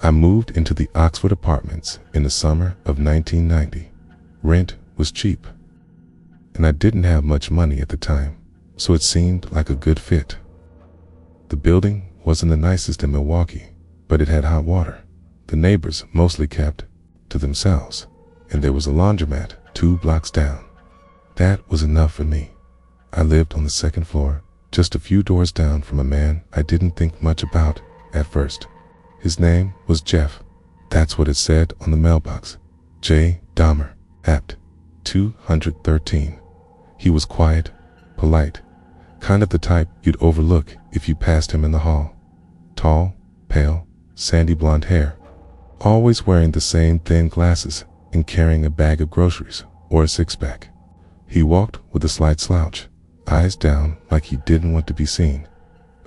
I moved into the Oxford apartments in the summer of 1990. Rent was cheap, and I didn't have much money at the time, so it seemed like a good fit. The building wasn't the nicest in Milwaukee, but it had hot water. The neighbors mostly kept to themselves, and there was a laundromat 2 blocks down. That was enough for me. I lived on the second floor, just a few doors down from a man I didn't think much about at first. His name was Jeff. That's what it said on the mailbox. J. Dahmer, Apt. 213. He was quiet, polite, kind of the type you'd overlook if you passed him in the hall. Tall, pale, sandy blonde hair, always wearing the same thin glasses and carrying a bag of groceries or a six-pack. He walked with a slight slouch, eyes down like he didn't want to be seen.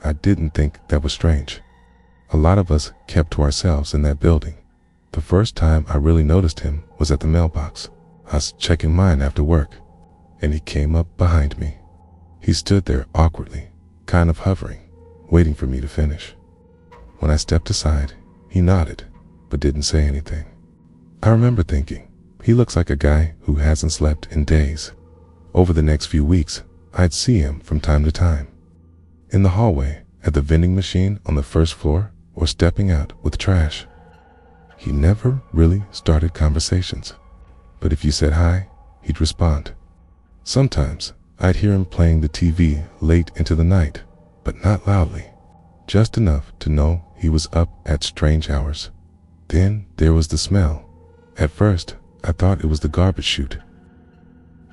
I didn't think that was strange. A lot of us kept to ourselves in that building. The first time I really noticed him was at the mailbox. I was checking mine after work, and he came up behind me. He stood there awkwardly, kind of hovering, waiting for me to finish. When I stepped aside, he nodded, but didn't say anything. I remember thinking, he looks like a guy who hasn't slept in days. Over the next few weeks, I'd see him from time to time. In the hallway, at the vending machine on the first floor, or stepping out with trash. He never really started conversations, but if you said hi, he'd respond. Sometimes I'd hear him playing the TV late into the night, but not loudly, just enough to know he was up at strange hours. Then there was the smell. At first, I thought it was the garbage chute.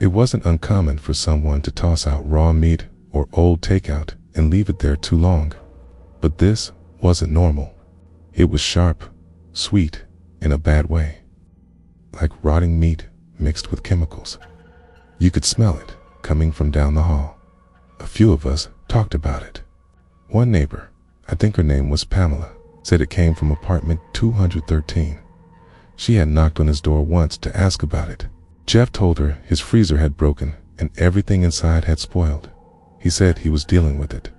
It wasn't uncommon for someone to toss out raw meat or old takeout and leave it there too long, but this wasn't normal. It was sharp, sweet, in a bad way, like rotting meat mixed with chemicals. You could smell it coming from down the hall. A few of us talked about it. One neighbor, I think her name was Pamela, said it came from apartment 213. She had knocked on his door once to ask about it. Jeff told her his freezer had broken and everything inside had spoiled. He said he was dealing with it.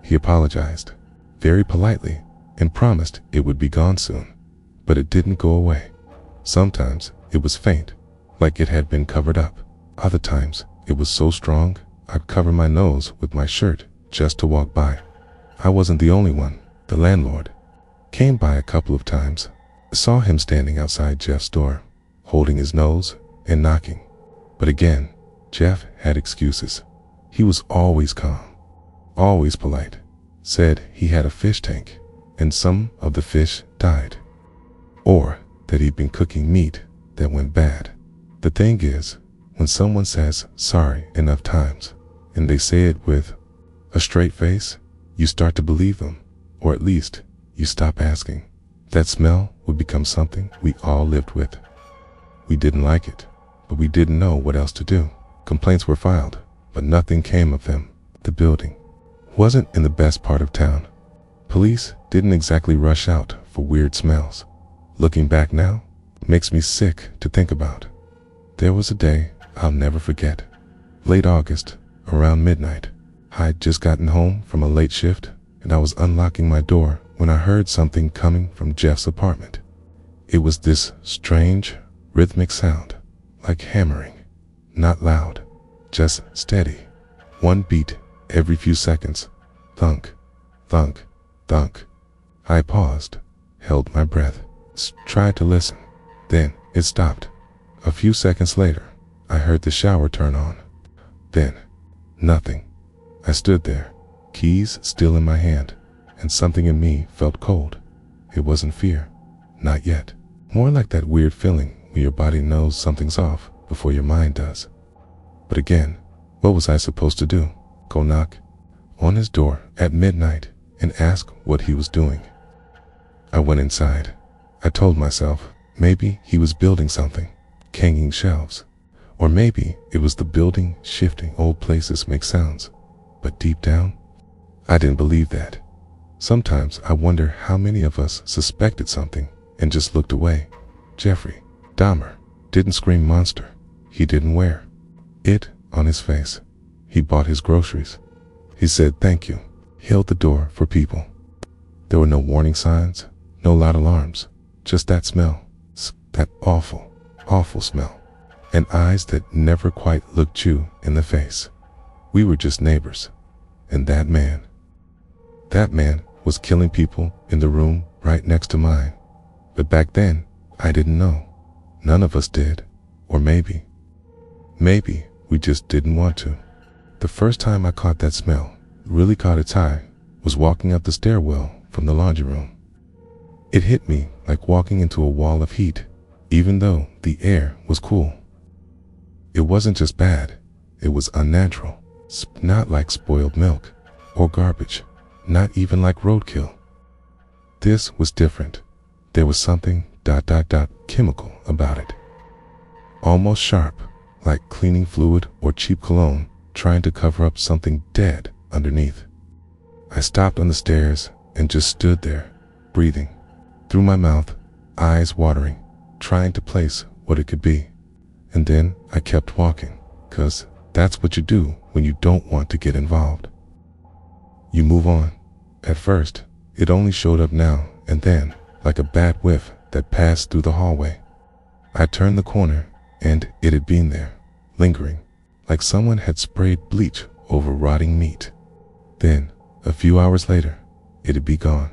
He apologized, very politely, and promised it would be gone soon, but it didn't go away. Sometimes it was faint, like it had been covered up. Other times it was so strong I'd cover my nose with my shirt just to walk by. I wasn't the only one. The landlord came by a couple of times. I saw him standing outside Jeff's door, holding his nose and knocking. But again, Jeff had excuses. He was always calm, always polite. Said he had a fish tank and some of the fish died, or that he'd been cooking meat that went bad. The thing is, when someone says sorry enough times and they say it with a straight face, you start to believe them, or at least you stop asking. That smell would become something we all lived with. We didn't like it, but we didn't know what else to do. Complaints were filed, but nothing came of them. The building wasn't in the best part of town. Police didn't exactly rush out for weird smells. Looking back now, makes me sick to think about. There was a day I'll never forget. Late August, around midnight. I'd just gotten home from a late shift, and I was unlocking my door when I heard something coming from Jeff's apartment. It was this strange, rhythmic sound, like hammering. Not loud, just steady. One beat every few seconds. Thunk, thunk, thunk. I paused, held my breath, tried to listen. Then it stopped. A few seconds later, I heard the shower turn on. Then, nothing. I stood there, keys still in my hand, and something in me felt cold. It wasn't fear, not yet. More like that weird feeling when your body knows something's off before your mind does. But again, what was I supposed to do? Go knock on his door at midnight and ask what he was doing? I went inside. I told myself maybe he was building something, hanging shelves. Or maybe it was the building shifting. Old places make sounds. But deep down, I didn't believe that. Sometimes I wonder how many of us suspected something and just looked away. Jeffrey Dahmer didn't scream monster. He didn't wear it on his face. He bought his groceries. He said thank you. Held the door for people. There were no warning signs, No loud alarms, just that smell, that awful, awful smell, and eyes that never quite looked you in the face. We were just neighbors, and that man was killing people in the room right next to mine. But back then, I didn't know. None of us did. Or maybe we just didn't want to. The first time I caught that smell, really caught its eye, was walking up the stairwell from the laundry room. It hit me like walking into a wall of heat, even though the air was cool. It wasn't just bad, it was unnatural. Not like spoiled milk or garbage, not even like roadkill. This was different. There was something ... chemical about it. Almost sharp, like cleaning fluid or cheap cologne trying to cover up something dead underneath. I stopped on the stairs and just stood there, breathing through my mouth, eyes watering, trying to place what it could be. And then I kept walking, 'cause that's what you do when you don't want to get involved. You move on. At first, it only showed up now and then, like a bad whiff that passed through the hallway. I turned the corner, and it had been there, lingering, like someone had sprayed bleach over rotting meat. Then, a few hours later, it had be gone.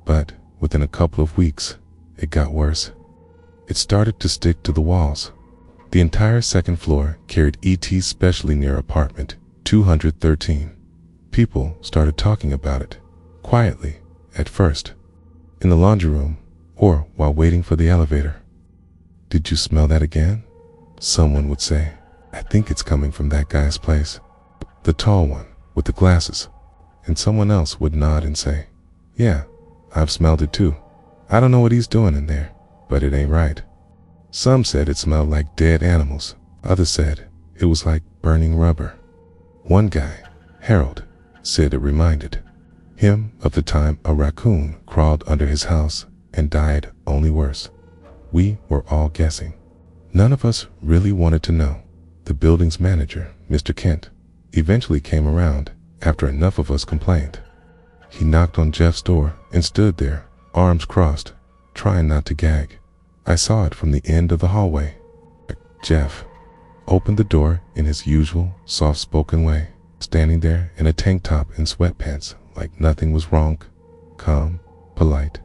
But within a couple of weeks, it got worse. It started to stick to the walls. The entire second floor carried ET's specially near apartment 213. People started talking about it, quietly, at first, in the laundry room or while waiting for the elevator. "Did you smell that again?" Someone would say. "I think it's coming from that guy's place. The tall one, with the glasses." And someone else would nod and say, "Yeah, I've smelled it too. I don't know what he's doing in there, but it ain't right." Some said it smelled like dead animals. Others said it was like burning rubber. One guy, Harold, said it reminded him of the time a raccoon crawled under his house and died, only worse. We were all guessing. None of us really wanted to know. The building's manager, Mr. Kent, eventually came around after enough of us complained. He knocked on Jeff's door and stood there, arms crossed, trying not to gag. I saw it from the end of the hallway. Jeff opened the door in his usual soft-spoken way, standing there in a tank top and sweatpants like nothing was wrong, calm, polite,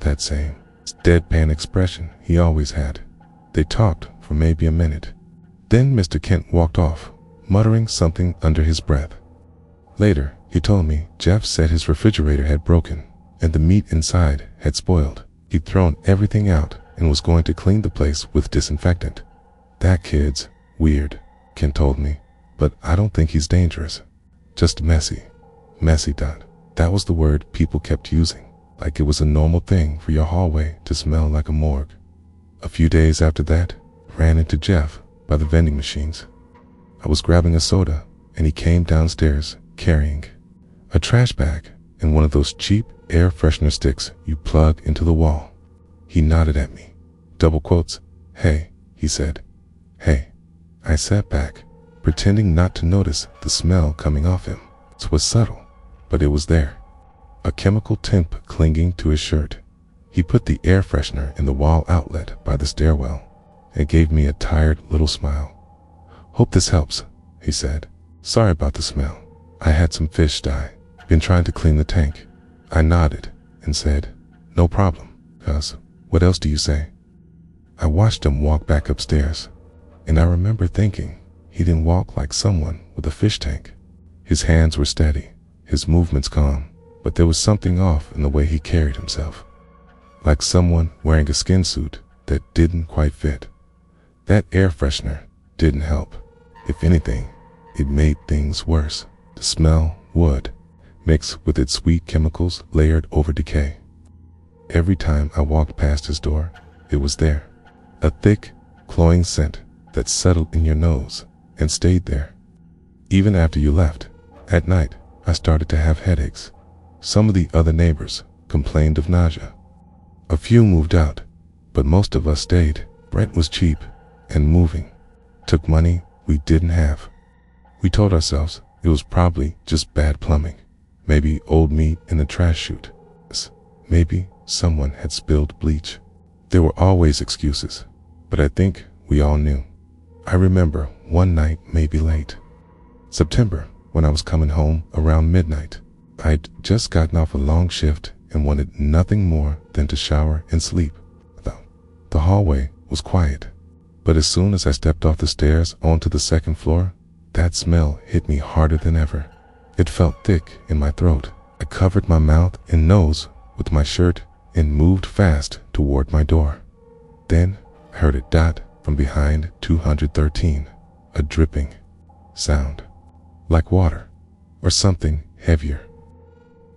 that same deadpan expression he always had. They talked for maybe a minute. Then Mr. Kent walked off, muttering something under his breath. Later, he told me Jeff said his refrigerator had broken and the meat inside had spoiled. He'd thrown everything out and was going to clean the place with disinfectant. "That kid's weird," Kent told me, "but I don't think he's dangerous. Just messy." Messy. That was the word people kept using, like it was a normal thing for your hallway to smell like a morgue. A few days after that, ran into Jeff by the vending machines. I was grabbing a soda, and he came downstairs carrying a trash bag and one of those cheap air freshener sticks you plug into the wall. He nodded at me. Double quotes. "Hey," he said. "Hey." I sat back, pretending not to notice the smell coming off him. It was subtle, but it was there. A chemical tint clinging to his shirt. He put the air freshener in the wall outlet by the stairwell and gave me a tired little smile. "Hope this helps," he said. "Sorry about the smell. I had some fish die. Been trying to clean the tank." I nodded and said, "No problem, cuz what else do you say?" I watched him walk back upstairs, and I remember thinking he didn't walk like someone with a fish tank. His hands were steady, his movements calm, but there was something off in the way he carried himself. Like someone wearing a skin suit that didn't quite fit. That air freshener didn't help. If anything, it made things worse. The smell would, mixed with its sweet chemicals layered over decay. Every time I walked past his door, it was there. A thick, cloying scent that settled in your nose and stayed there. Even after you left, at night, I started to have headaches. Some of the other neighbors complained of nausea. A few moved out, but most of us stayed. Rent was cheap and moving took money we didn't have. We told ourselves it was probably just bad plumbing, maybe old meat in the trash chute, maybe someone had spilled bleach. There were always excuses, but I think we all knew. I remember one night, maybe late September, when I was coming home around midnight. I'd just gotten off a long shift and wanted nothing more than to shower and sleep. The hallway was quiet, but as soon as I stepped off the stairs onto the second floor, that smell hit me harder than ever. It felt thick in my throat. I covered my mouth and nose with my shirt and moved fast toward my door. Then I heard a dot from behind 213, a dripping sound, like water or something heavier,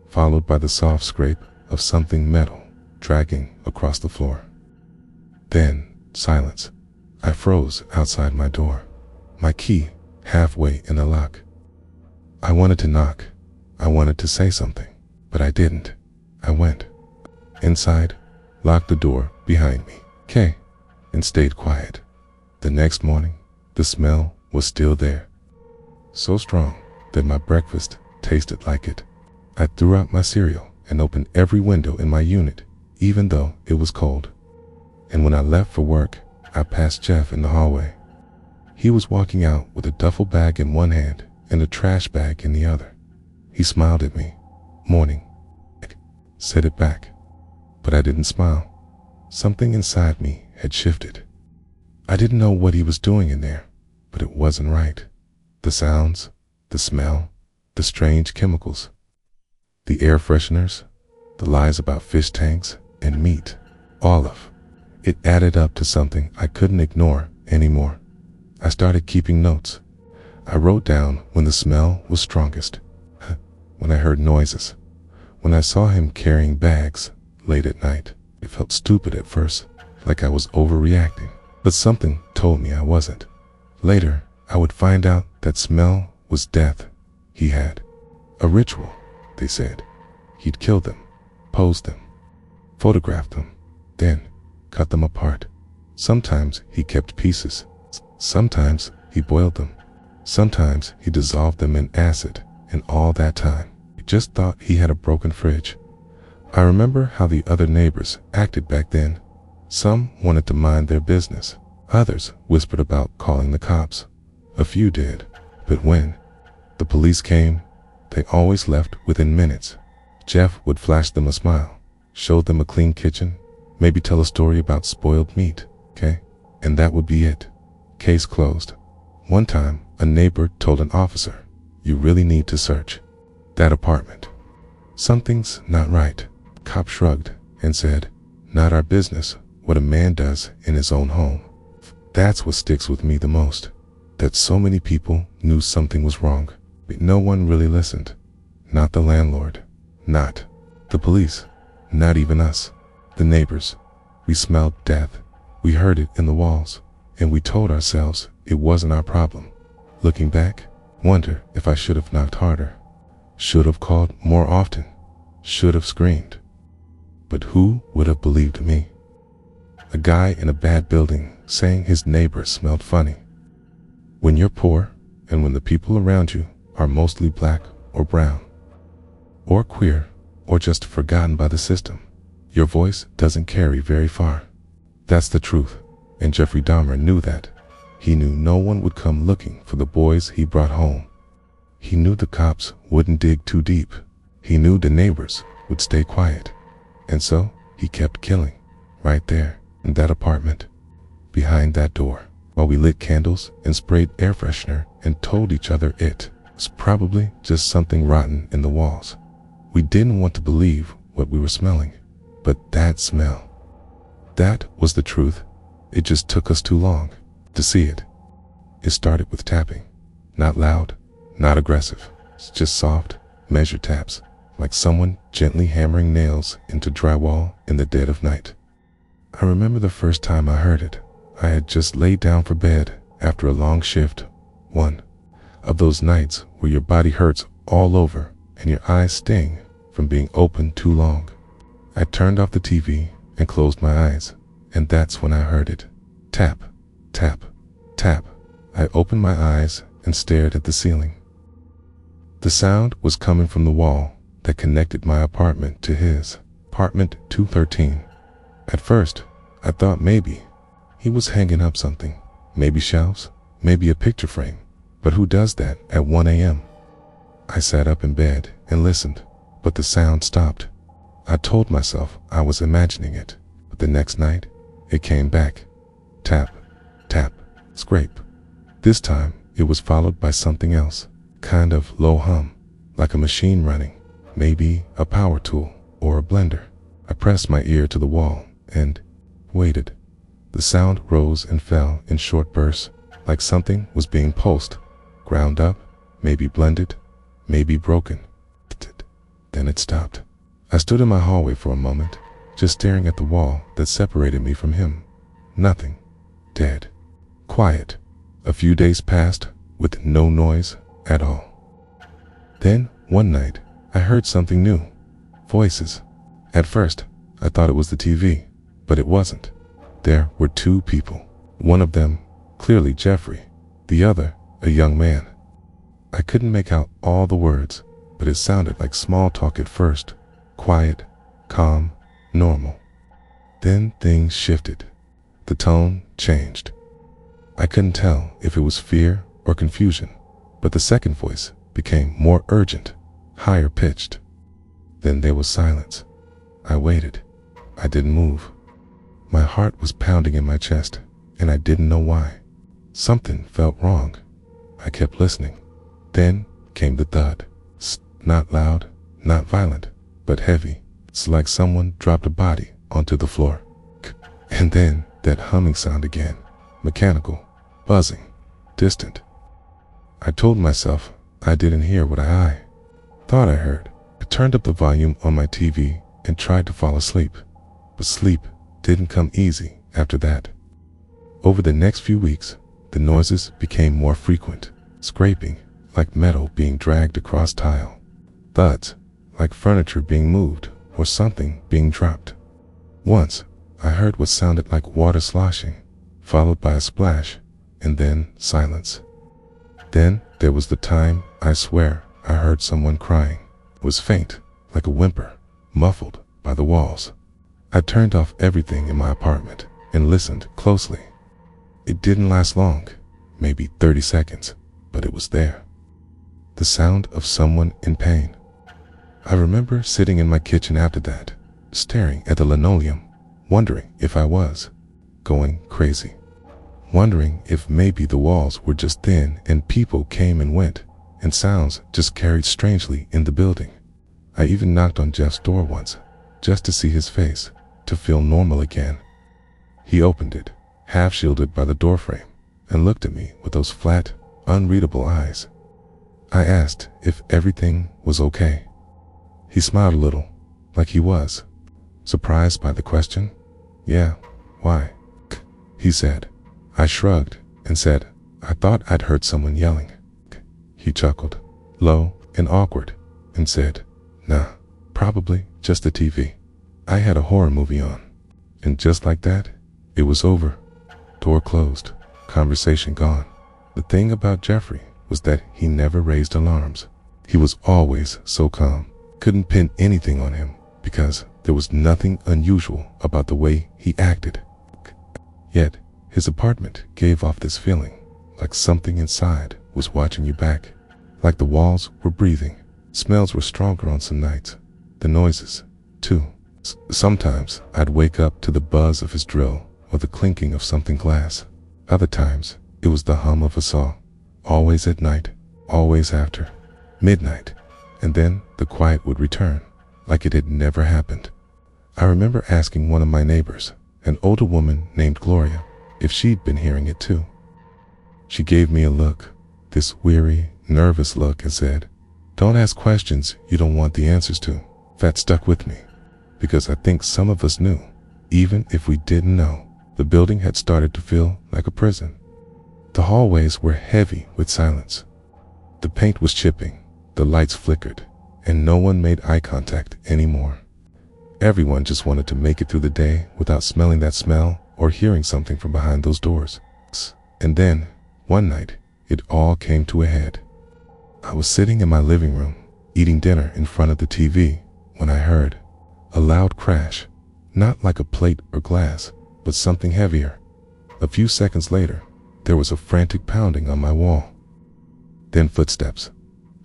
followed by the soft scrape of something metal dragging across the floor. Then silence. I froze outside my door, my key halfway in the lock. I wanted to knock. I wanted to say something, but I didn't. I went inside, locked the door behind me, and stayed quiet. The next morning, the smell was still there, so strong that my breakfast tasted like it. I threw out my cereal and opened every window in my unit, even though it was cold. And when I left for work, I passed Jeff in the hallway. He was walking out with a duffel bag in one hand and a trash bag in the other. He smiled at me. "Morning," said it back. But I didn't smile. Something inside me had shifted. I didn't know what he was doing in there, but it wasn't right. The sounds, the smell, the strange chemicals, the air fresheners, the lies about fish tanks and meat, all of it added up to something I couldn't ignore anymore. I started keeping notes. I wrote down when the smell was strongest, when I heard noises, when I saw him carrying bags late at night. It felt stupid at first, like I was overreacting, but something told me I wasn't. Later, I would find out that smell was death. He had a ritual, they said. He'd kill them, pose them, photograph them, then cut them apart. Sometimes he kept pieces. Sometimes he boiled them. Sometimes he dissolved them in acid, and all that time, he just thought he had a broken fridge. I remember how the other neighbors acted back then. Some wanted to mind their business. Others whispered about calling the cops. A few did, but when the police came, they always left within minutes. Jeff would flash them a smile, show them a clean kitchen, maybe tell a story about spoiled meat, and that would be it. Case closed. One time, a neighbor told an officer, "You really need to search that apartment. Something's not right." The cop shrugged and said, "Not our business what a man does in his own home." That's what sticks with me the most, that so many people knew something was wrong, but no one really listened. Not the landlord, not the police, not even us, the neighbors. We smelled death. We heard it in the walls, and we told ourselves it wasn't our problem. Looking back, wonder if I should have knocked harder, should have called more often, should have screamed. But who would have believed me? A guy in a bad building saying his neighbor smelled funny. When you're poor, and when the people around you are mostly black or brown, or queer, or just forgotten by the system, your voice doesn't carry very far. That's the truth, and Jeffrey Dahmer knew that. He knew no one would come looking for the boys he brought home. He knew the cops wouldn't dig too deep. He knew the neighbors would stay quiet. And so he kept killing, right there in that apartment, behind that door, while we lit candles and sprayed air freshener and told each other it was probably just something rotten in the walls. We didn't want to believe what we were smelling, but that smell, that was the truth. It just took us too long to see it. It started with tapping, not loud, not aggressive, just soft, measured taps, like someone gently hammering nails into drywall in the dead of night. I remember the first time I heard it. I had just laid down for bed after a long shift, one of those nights where your body hurts all over and your eyes sting from being open too long. I turned off the TV and closed my eyes, and that's when I heard it. Tap, tap, tap. I opened my eyes and stared at the ceiling. The sound was coming from the wall that connected my apartment to his. Apartment 213. At first, I thought maybe he was hanging up something, maybe shelves, maybe a picture frame, but who does that at 1 a.m.? I sat up in bed and listened, but the sound stopped. I told myself I was imagining it, but the next night, it came back. Tap, tap, scrape. This time, it was followed by something else, kind of low hum, like a machine running, maybe a power tool or a blender. I pressed my ear to the wall and waited. The sound rose and fell in short bursts, like something was being pulsed, ground up, maybe blended, maybe broken. Then it stopped. I stood in my hallway for a moment, just staring at the wall that separated me from him. Nothing. Dead. Quiet. A few days passed with no noise at all. Then, one night, I heard something new. Voices. At first, I thought it was the TV, but it wasn't. There were two people. One of them, clearly Jeffrey. The other, a young man. I couldn't make out all the words, but it sounded like small talk at first. Quiet, calm, normal. Then things shifted. The tone changed. I couldn't tell if it was fear or confusion, but the second voice became more urgent, higher pitched. Then there was silence. I waited. I didn't move. My heart was pounding in my chest, and I didn't know why. Something felt wrong. I kept listening. Then came the thud. Not loud, not violent, but heavy. It's like someone dropped a body onto the floor. And then that humming sound again. Mechanical, buzzing, distant. I told myself I didn't hear what I thought I heard. I turned up the volume on my TV and tried to fall asleep. But sleep didn't come easy after that. Over the next few weeks, the noises became more frequent. Scraping, like metal being dragged across tile. Thuds, like furniture being moved or something being dropped. Once, I heard what sounded like water sloshing, followed by a splash, and then silence. Then there was the time, I swear, I heard someone crying. It was faint, like a whimper, muffled by the walls. I turned off everything in my apartment and listened closely. It didn't last long, maybe 30 seconds, but it was there. The sound of someone in pain. I remember sitting in my kitchen after that, staring at the linoleum, wondering if I was going crazy. Wondering if maybe the walls were just thin and people came and went, and sounds just carried strangely in the building. I even knocked on Jeff's door once, just to see his face, to feel normal again. He opened it, half shielded by the doorframe, and looked at me with those flat, unreadable eyes. I asked if everything was okay. He smiled a little, like he was surprised by the question. Yeah, why? He said. I shrugged and said, I thought I'd heard someone yelling. He chuckled, low and awkward, and said, nah, probably just the TV. I had a horror movie on. And just like that, it was over. Door closed, conversation gone. The thing about Jeffrey was that he never raised alarms. He was always so calm. Couldn't pin anything on him because there was nothing unusual about the way he acted. Yet, his apartment gave off this feeling, like something inside was watching you back, like the walls were breathing. Smells were stronger on some nights, the noises, too. Sometimes I'd wake up to the buzz of his drill or the clinking of something glass. Other times, it was the hum of a saw, always at night, always after midnight, and then the quiet would return, like it had never happened. I remember asking one of my neighbors, an older woman named Gloria, if she'd been hearing it too. She gave me a look, this weary, nervous look, and said, don't ask questions you don't want the answers to. That stuck with me, because I think some of us knew, even if we didn't know. The building had started to feel like a prison. The hallways were heavy with silence. The paint was chipping, the lights flickered, and no one made eye contact anymore. Everyone just wanted to make it through the day without smelling that smell or hearing something from behind those doors. And then, one night, it all came to a head. I was sitting in my living room, eating dinner in front of the TV, when I heard A loud crash, not like a plate or glass, but something heavier. A few seconds later, there was a frantic pounding on my wall. Then footsteps,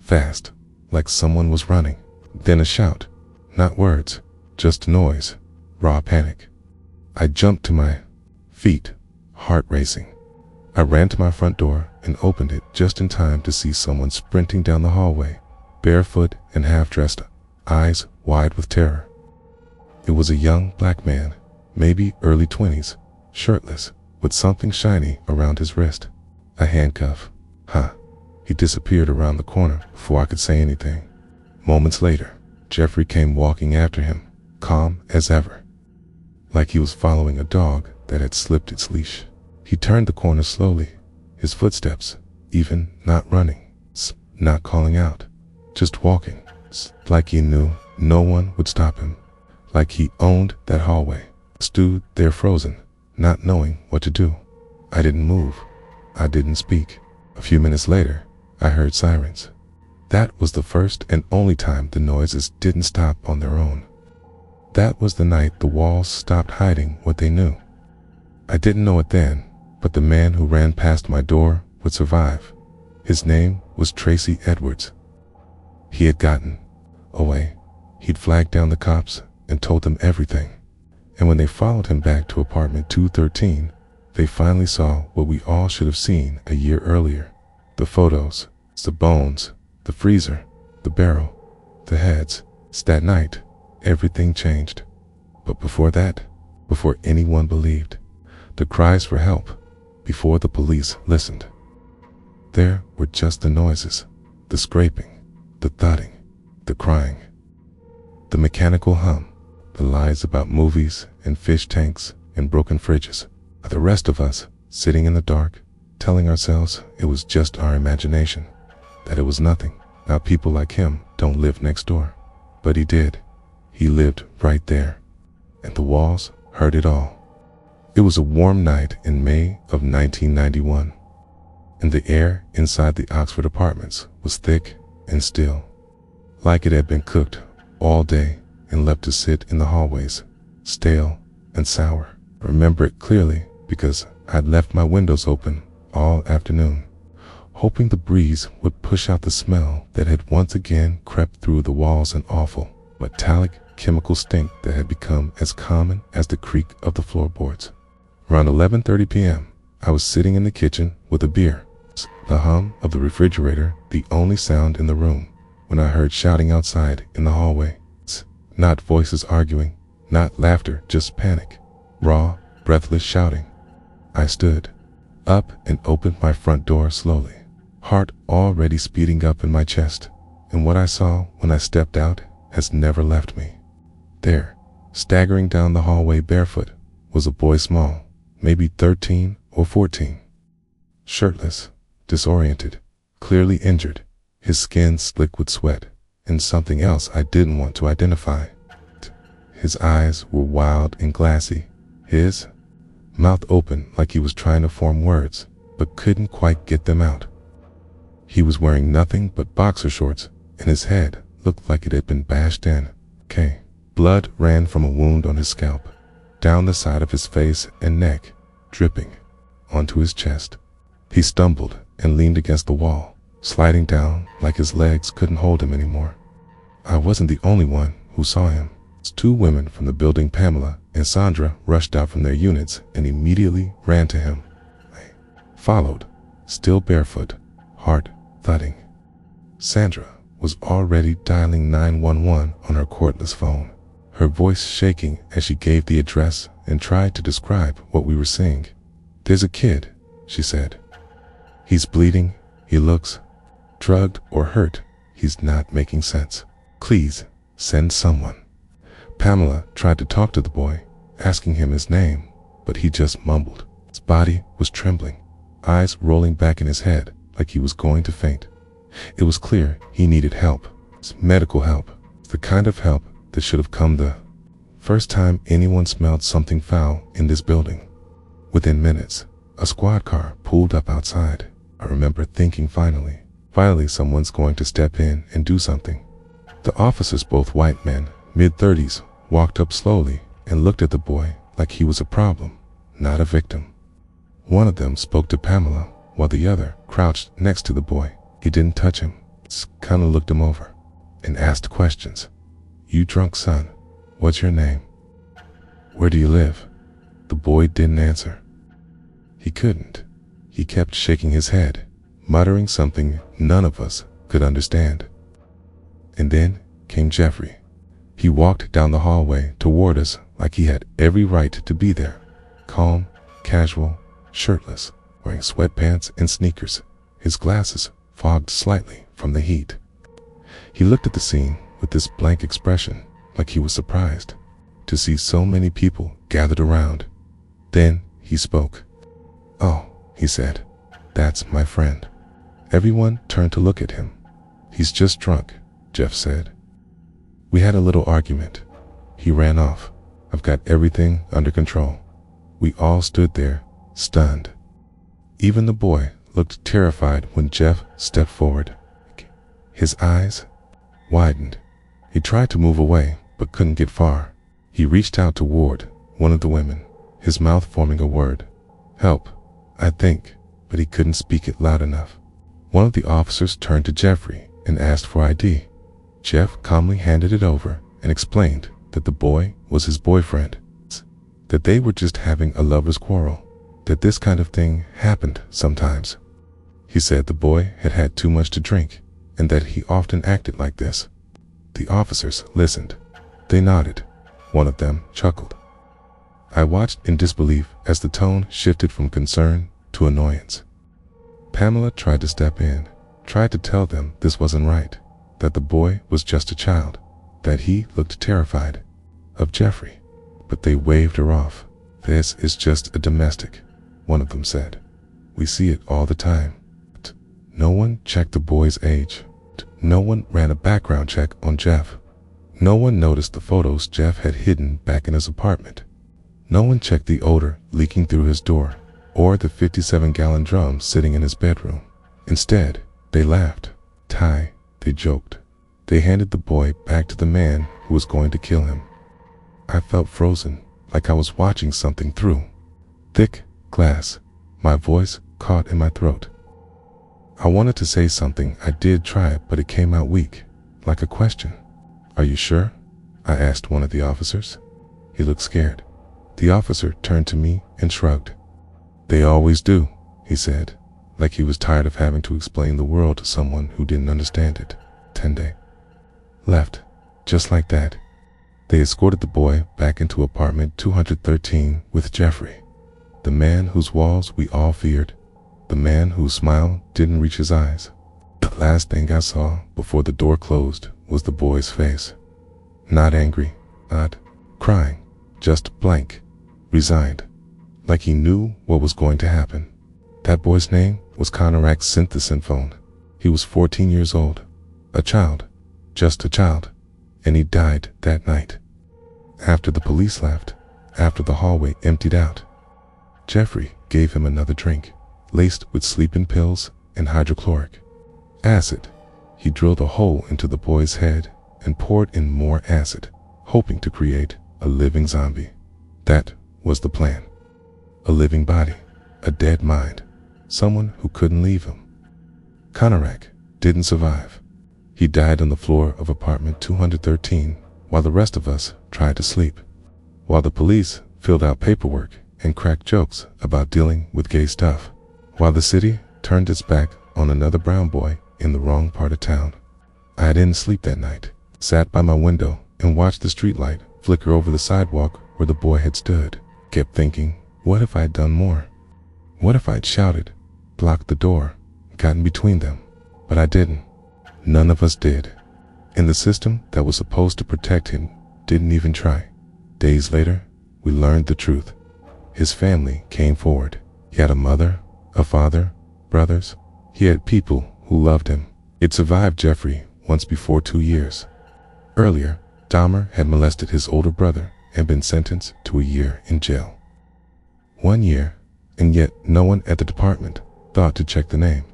fast, like someone was running. Then a shout, not words, just noise, raw panic. I jumped to my feet, heart racing. I ran to my front door and opened it just in time to see someone sprinting down the hallway, barefoot and half-dressed, eyes wide with terror. It was a young black man, maybe early 20s, shirtless, with something shiny around his wrist. A handcuff. He disappeared around the corner before I could say anything. Moments later, Jeffrey came walking after him, calm as ever, like he was following a dog that had slipped its leash. He turned the corner slowly, his footsteps, even not running, not calling out, just walking, like he knew no one would stop him, like he owned that hallway. Stood there frozen, not knowing what to do. I didn't move. I didn't speak. A few minutes later, I heard sirens. That was the first and only time the noises didn't stop on their own. That was the night the walls stopped hiding what they knew. I didn't know it then, but the man who ran past my door would survive. His name was Tracy Edwards. He had gotten away. He'd flagged down the cops and told them everything. And when they followed him back to apartment 213, they finally saw what we all should have seen a year earlier. The photos, the bones, the freezer, the barrel, the heads. That night, everything changed. But before that, before anyone believed, the cries for help, before the police listened, there were just the noises, the scraping, the thudding, the crying, the mechanical hum, the lies about movies and fish tanks and broken fridges. The rest of us, sitting in the dark, telling ourselves it was just our imagination, that it was nothing. Now people like him don't live next door. But he did. He lived right there. And the walls heard it all. It was a warm night in May of 1991, and the air inside the Oxford apartments was thick and still, like it had been cooked all day and left to sit in the hallways, stale and sour. I remember it clearly because I'd left my windows open all afternoon, hoping the breeze would push out the smell that had once again crept through the walls, an awful, metallic chemical stink that had become as common as the creak of the floorboards. Around 11:30 p.m., I was sitting in the kitchen with a beer, the hum of the refrigerator the only sound in the room, when I heard shouting outside in the hallway. Not voices arguing, not laughter, just panic, raw, breathless shouting. I stood up and opened my front door slowly, heart already speeding up in my chest, and what I saw when I stepped out has never left me. There, staggering down the hallway barefoot, was a boy small, maybe 13 or 14. Shirtless, disoriented, clearly injured, his skin slick with sweat, and something else I didn't want to identify. His eyes were wild and glassy, his mouth open like he was trying to form words, but couldn't quite get them out. He was wearing nothing but boxer shorts, and his head looked like it had been bashed in. Blood ran from a wound on his scalp, down the side of his face and neck, dripping onto his chest. He stumbled and leaned against the wall, sliding down like his legs couldn't hold him anymore. I wasn't the only one who saw him. 2 women from the building, Pamela and Sandra, rushed out from their units and immediately ran to him. I followed, still barefoot, heart thudding. Sandra was already dialing 911 on her cordless phone, her voice shaking as she gave the address and tried to describe what we were seeing. "There's a kid," she said. "He's bleeding, he looks drugged or hurt, he's not making sense. Please, send someone." Pamela tried to talk to the boy, asking him his name, but he just mumbled. His body was trembling, eyes rolling back in his head like he was going to faint. It was clear he needed help, medical help, the kind of help that should have come the first time anyone smelled something foul in this building. Within minutes, a squad car pulled up outside. I remember thinking finally someone's going to step in and do something. The officers, both white men, mid-30s, walked up slowly and looked at the boy like he was a problem, not a victim. One of them spoke to Pamela while the other crouched next to the boy. He didn't touch him, just kind of looked him over and asked questions. "You drunk son? What's your name? Where do you live?" The boy didn't answer. He couldn't. He kept shaking his head, muttering something none of us could understand. And then came Jeffrey. He walked down the hallway toward us like he had every right to be there. Calm, casual, shirtless, wearing sweatpants and sneakers, his glasses fogged slightly from the heat. He looked at the scene with this blank expression, like he was surprised to see so many people gathered around. Then he spoke. "Oh," he said, "that's my friend." Everyone turned to look at him. "He's just drunk," Jeff said. "We had a little argument. He ran off. I've got everything under control." We all stood there, stunned. Even the boy looked terrified when Jeff stepped forward. His eyes widened. He tried to move away, but couldn't get far. He reached out toward one of the women, his mouth forming a word. "Help, I think," but he couldn't speak it loud enough. One of the officers turned to Jeffrey and asked for ID. Jeff calmly handed it over and explained that the boy was his boyfriend, that they were just having a lover's quarrel, that this kind of thing happened sometimes. He said the boy had had too much to drink and that he often acted like this. The officers listened. They nodded. One of them chuckled. I watched in disbelief as the tone shifted from concern to annoyance. Pamela tried to step in, tried to tell them this wasn't right, that the boy was just a child, that he looked terrified of Jeffrey, but they waved her off. "This is just a domestic," one of them said. "We see it all the time." No one checked the boy's age. No one ran a background check on Jeff. No one noticed the photos Jeff had hidden back in his apartment. No one checked the odor leaking through his door or the 57-gallon drum sitting in his bedroom. Instead, they laughed. They joked. They handed the boy back to the man who was going to kill him. I felt frozen, like I was watching something through thick glass. My voice caught in my throat. I wanted to say something. I did try, but it came out weak, like a question. "Are you sure?" I asked one of the officers. He looked scared. The officer turned to me and shrugged. "They always do," he said, like he was tired of having to explain the world to someone who didn't understand it. They left, just like that. They escorted the boy back into apartment 213 with Jeffrey, the man whose walls we all feared, the man whose smile didn't reach his eyes. The last thing I saw before the door closed was the boy's face. Not angry, not crying, just blank, resigned, like he knew what was going to happen. That boy's name was Conrad Synthesynphone. He was 14 years old, a child, just a child, and he died that night. After the police left, after the hallway emptied out, Jeffrey gave him another drink, laced with sleeping pills and hydrochloric acid. He drilled a hole into the boy's head and poured in more acid, hoping to create a living zombie. That was the plan. A living body, a dead mind, someone who couldn't leave him. Conrad didn't survive. He died on the floor of apartment 213 while the rest of us tried to sleep, while the police filled out paperwork and cracked jokes about dealing with gay stuff, while the city turned its back on another brown boy in the wrong part of town. I didn't sleep that night, sat by my window and watched the streetlight flicker over the sidewalk where the boy had stood. Kept thinking, what if I had done more? What if I'd shouted, blocked the door, gotten between them? But I didn't. None of us did. And the system that was supposed to protect him didn't even try. Days later, we learned the truth. His family came forward. He had a mother, a father, brothers. He had people who loved him. It survived Jeffrey once before 2 years. Earlier, Dahmer had molested his older brother and been sentenced to a year in jail. 1 year, and yet no one at the department thought to check the name.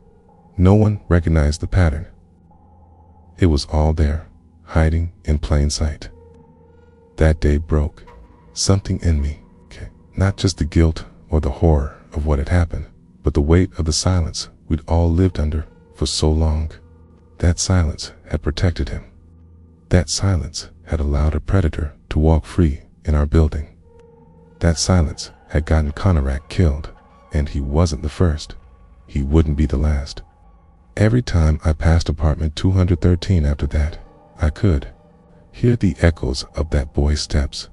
No one recognized the pattern. It was all there, hiding in plain sight. That day broke something in me. Not just the guilt or the horror of what had happened, but the weight of the silence we'd all lived under for so long. That silence had protected him. That silence had allowed a predator to walk free in our building. That silence had gotten Conorak killed, and he wasn't the first. He wouldn't be the last. Every time I passed apartment 213 after that, I could hear the echoes of that boy's steps.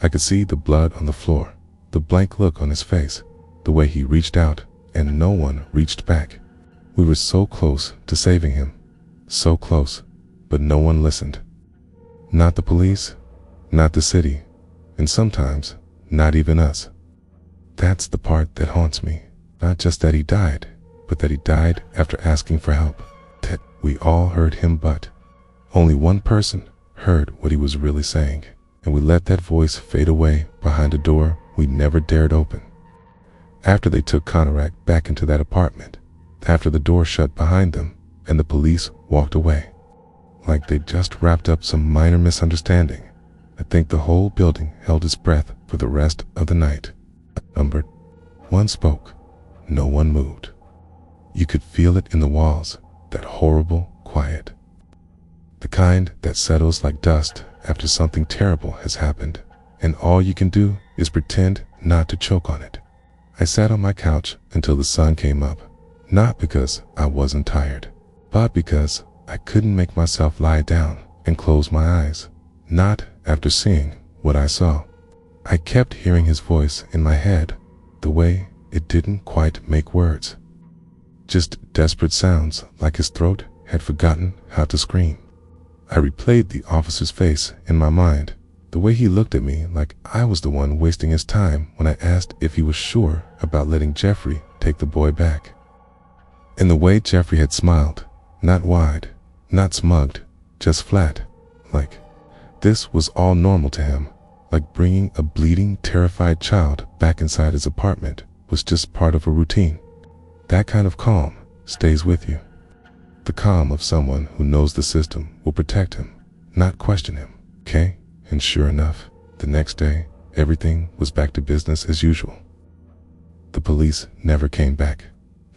I could see the blood on the floor, the blank look on his face, the way he reached out and no one reached back. We were so close to saving him, so close, but no one listened. Not the police, not the city, and sometimes not even us. That's the part that haunts me. Not just that he died, but that he died after asking for help. That we all heard him, but only one person heard what he was really saying, and we let that voice fade away behind a door we never dared open. After they took Conorak back into that apartment, after the door shut behind them and the police walked away, like they just wrapped up some minor misunderstanding, I think the whole building held its breath for the rest of the night. Numbered. One spoke. No one moved. You could feel it in the walls, that horrible quiet. The kind that settles like dust after something terrible has happened, and all you can do is pretend not to choke on it. I sat on my couch until the sun came up, not because I wasn't tired, but because I couldn't make myself lie down and close my eyes, not after seeing what I saw. I kept hearing his voice in my head, the way it didn't quite make words. Just desperate sounds like his throat had forgotten how to scream. I replayed the officer's face in my mind, the way he looked at me like I was the one wasting his time when I asked if he was sure about letting Jeffrey take the boy back. And the way Jeffrey had smiled, not wide, not smugged, just flat, like this was all normal to him, like bringing a bleeding, terrified child back inside his apartment was just part of a routine. That kind of calm stays with you. The calm of someone who knows the system will protect him, not question him, okay? And sure enough, the next day, everything was back to business as usual. The police never came back.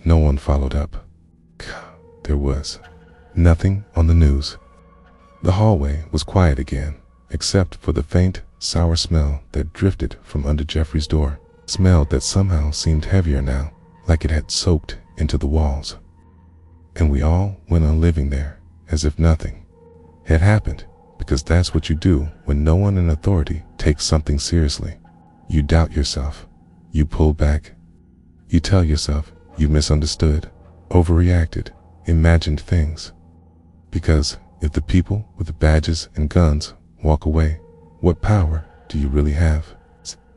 No one followed up. There was nothing on the news. The hallway was quiet again, except for the faint, sour smell that drifted from under Jeffrey's door. Smell that somehow seemed heavier now, like it had soaked into the walls. And we all went on living there, as if nothing had happened, because that's what you do when no one in authority takes something seriously. You doubt yourself. You pull back. You tell yourself you misunderstood, overreacted, imagined things. Because if the people with the badges and guns walk away, what power do you really have?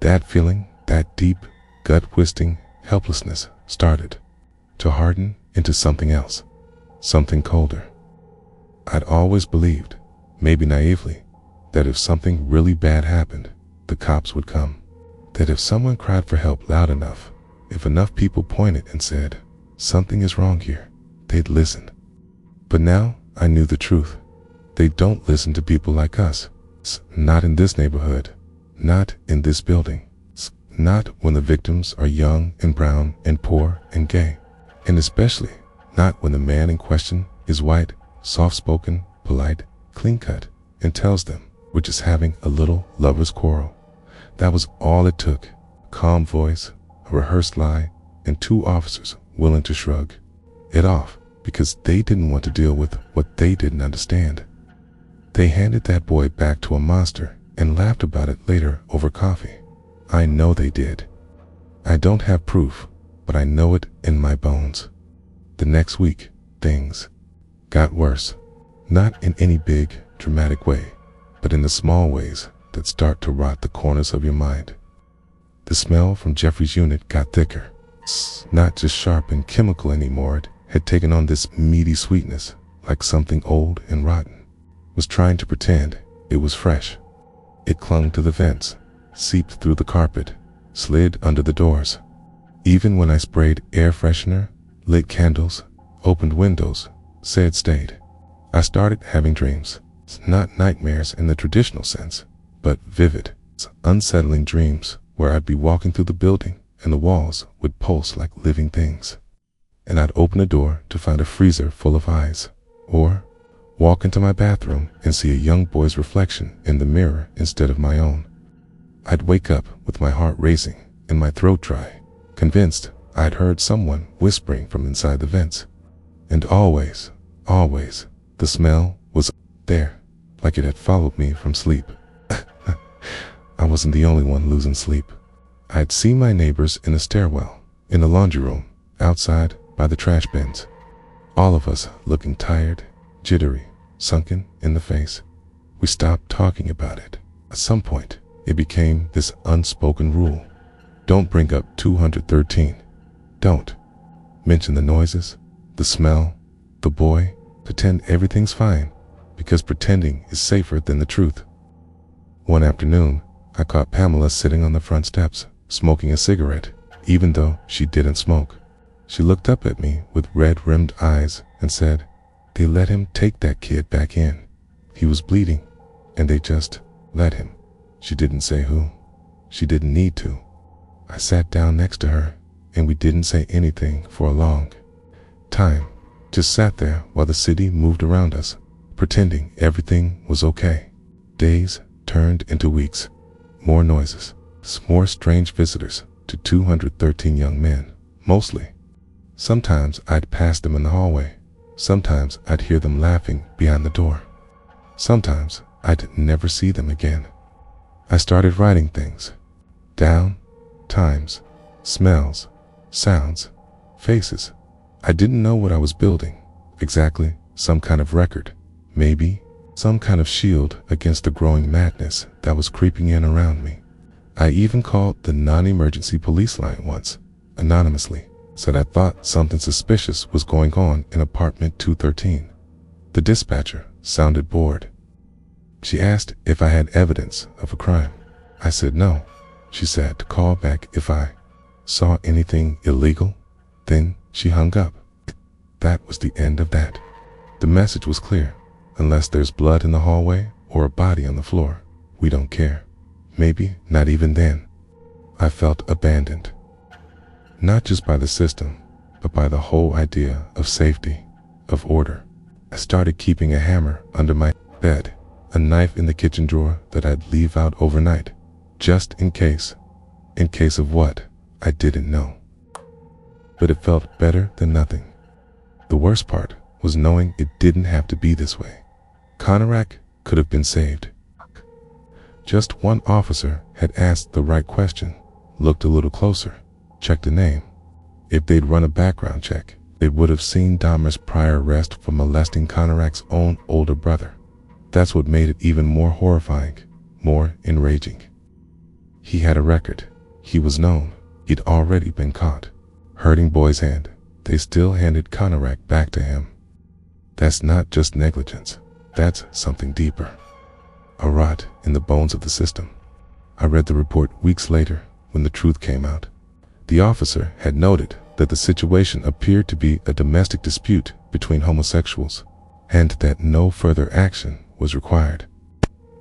That feeling, that deep, gut-twisting helplessness started to harden into something else, something colder. I'd always believed, maybe naively, that if something really bad happened, the cops would come. That if someone cried for help loud enough, if enough people pointed and said, something is wrong here, they'd listen. But now I knew the truth. They don't listen to people like us. Not in this neighborhood, not in this building, not when the victims are young and brown and poor and gay, and especially not when the man in question is white, soft-spoken, polite, clean-cut, and tells them we're just having a little lover's quarrel. That was all it took, a calm voice, a rehearsed lie, and two officers willing to shrug it off because they didn't want to deal with what they didn't understand. They handed that boy back to a monster and laughed about it later over coffee. I know they did. I don't have proof, but I know it in my bones. The next week, things got worse. Not in any big, dramatic way, but in the small ways that start to rot the corners of your mind. The smell from Jeffrey's unit got thicker. Not just sharp and chemical anymore. It had taken on this meaty sweetness, like something old and rotten was trying to pretend it was fresh. It clung to the vents, seeped through the carpet, slid under the doors. Even when I sprayed air freshener, lit candles, opened windows, said stayed. I started having dreams, not nightmares in the traditional sense, but vivid, unsettling dreams where I'd be walking through the building and the walls would pulse like living things. And I'd open a door to find a freezer full of eyes, or walk into my bathroom and see a young boy's reflection in the mirror instead of my own. I'd wake up with my heart racing and my throat dry, convinced I'd heard someone whispering from inside the vents. And always, the smell was there, like it had followed me from sleep. I wasn't the only one losing sleep. I'd seen my neighbors in the stairwell, in the laundry room, outside by the trash bins. All of us looking tired, jittery, sunken in the face. We stopped talking about it. At some point, it became this unspoken rule. Don't bring up 213. Don't mention the noises, the smell, the boy. Pretend everything's fine, because pretending is safer than the truth. One afternoon, I caught Pamela sitting on the front steps, smoking a cigarette, even though she didn't smoke. She looked up at me with red-rimmed eyes and said, "They let him take that kid back in. He was bleeding, and they just let him." She didn't say who. She didn't need to. I sat down next to her, and we didn't say anything for a long time. Just sat there while the city moved around us, pretending everything was okay. Days turned into weeks. More noises, more strange visitors to 213 young men, mostly. Sometimes I'd pass them in the hallway. Sometimes I'd hear them laughing behind the door. Sometimes I'd never see them again. I started writing things down, times, smells, sounds, faces. I didn't know what I was building exactly, some kind of record, maybe some kind of shield against the growing madness that was creeping in around me. I even called the non-emergency police line once, anonymously, said I thought something suspicious was going on in apartment 213. The dispatcher sounded bored. She asked if I had evidence of a crime. I said no. She said to call back if I saw anything illegal. Then she hung up. That was the end of that. The message was clear. Unless there's blood in the hallway or a body on the floor, we don't care. Maybe not even then. I felt abandoned. Not just by the system, but by the whole idea of safety, of order. I started keeping a hammer under my bed, a knife in the kitchen drawer that I'd leave out overnight, just in case. In case of what? I didn't know. But it felt better than nothing. The worst part was knowing it didn't have to be this way. Conorak could have been saved. Just one officer had asked the right question, looked a little closer, checked the name. If they'd run a background check, they would have seen Dahmer's prior arrest for molesting Conorak's own older brother. That's what made it even more horrifying, more enraging. He had a record. He was known. He'd already been caught. Hurting boy's hand. They still handed Conorak back to him. That's not just negligence. That's something deeper. A rot in the bones of the system. I read the report weeks later when the truth came out. The officer had noted that the situation appeared to be a domestic dispute between homosexuals, and that no further action was required.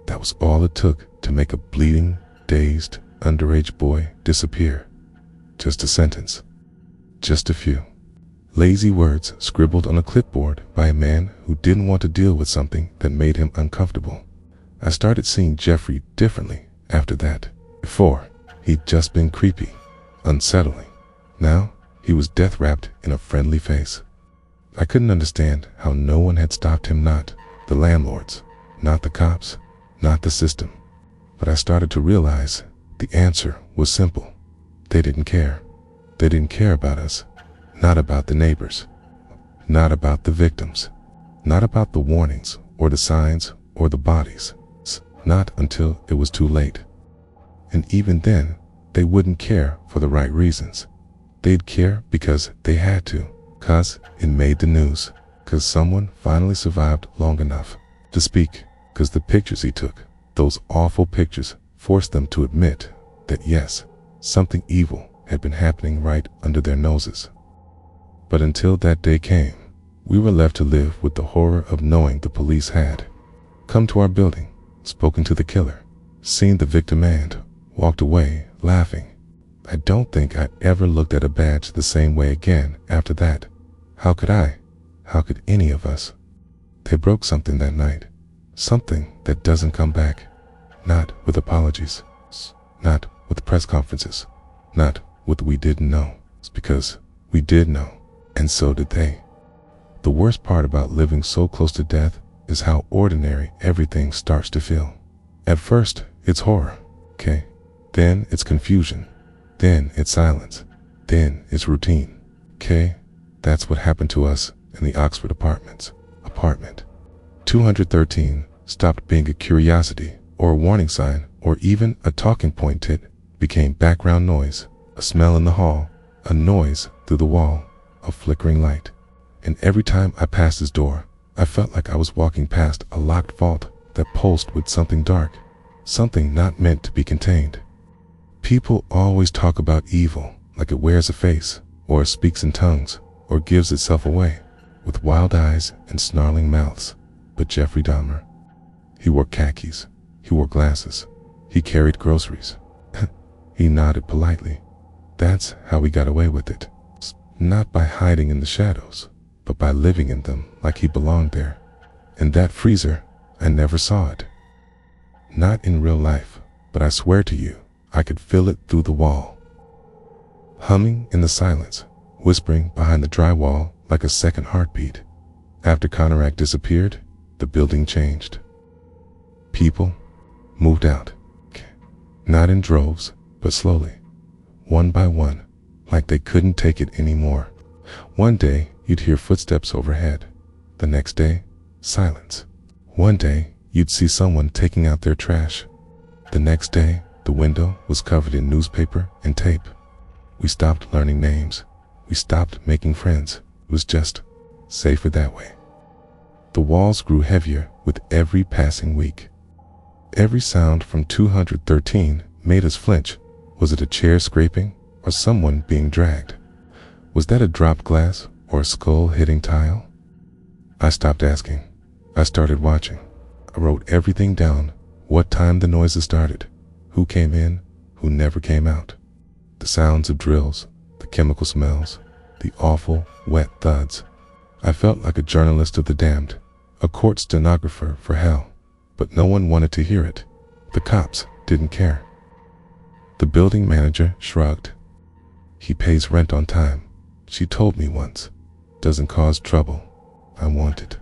That was all it took to make a bleeding, dazed, underage boy disappear. Just a sentence. Just a few lazy words scribbled on a clipboard by a man who didn't want to deal with something that made him uncomfortable. I started seeing Jeffrey differently after that. Before, he'd just been creepy, unsettling. Now, he was death-wrapped in a friendly face. I couldn't understand how no one had stopped him, not the landlords, not the cops, not the system. But I started to realize the answer was simple. They didn't care. They didn't care about us. Not about the neighbors. Not about the victims. Not about the warnings or the signs or the bodies. Not until it was too late. And even then, they wouldn't care for the right reasons. They'd care because they had to, 'cause it made the news, 'cause someone finally survived long enough to speak, 'cause the pictures he took, those awful pictures, forced them to admit that yes, something evil had been happening right under their noses. But until that day came, we were left to live with the horror of knowing the police had come to our building, spoken to the killer, seen the victim and walked away laughing. I don't think I ever looked at a badge the same way again after that. How could I? How could any of us? They broke something that night. Something that doesn't come back. Not with apologies. Not with press conferences. Not with we didn't know. It's because we did know, and so did they. The worst part about living so close to death is how ordinary everything starts to feel. At first, it's horror, okay? Then it's confusion. Then it's silence. Then it's routine, okay? That's what happened to us in the Oxford apartments. Apartment 213 stopped being a curiosity or a warning sign or even a talking point. It became background noise, a smell in the hall, a noise through the wall, a flickering light. And every time I passed his door, I felt like I was walking past a locked vault that pulsed with something dark, something not meant to be contained. People always talk about evil like it wears a face, or speaks in tongues, or gives itself away, with wild eyes and snarling mouths. But Jeffrey Dahmer, he wore khakis, he wore glasses, he carried groceries. He nodded politely. That's how he got away with it. Not by hiding in the shadows, but by living in them like he belonged there. And that freezer, I never saw it. Not in real life, but I swear to you, I could feel it through the wall. Humming in the silence, whispering behind the drywall like a second heartbeat. After Conarac disappeared, the building changed. People moved out. Not in droves, but slowly. One by one, like they couldn't take it anymore. One day, you'd hear footsteps overhead. The next day, silence. One day, you'd see someone taking out their trash. The next day, the window was covered in newspaper and tape. We stopped learning names. We stopped making friends. It was just safer that way. The walls grew heavier with every passing week. Every sound from 213 made us flinch. Was it a chair scraping or someone being dragged? Was that a dropped glass or a skull hitting tile? I stopped asking. I started watching. I wrote everything down, what time the noises started, who came in, who never came out. The sounds of drills, the chemical smells, the awful, wet thuds. I felt like a journalist of the damned, a court stenographer for hell, but no one wanted to hear it. The cops didn't care. The building manager shrugged. He pays rent on time, she told me once. Doesn't cause trouble. I wanted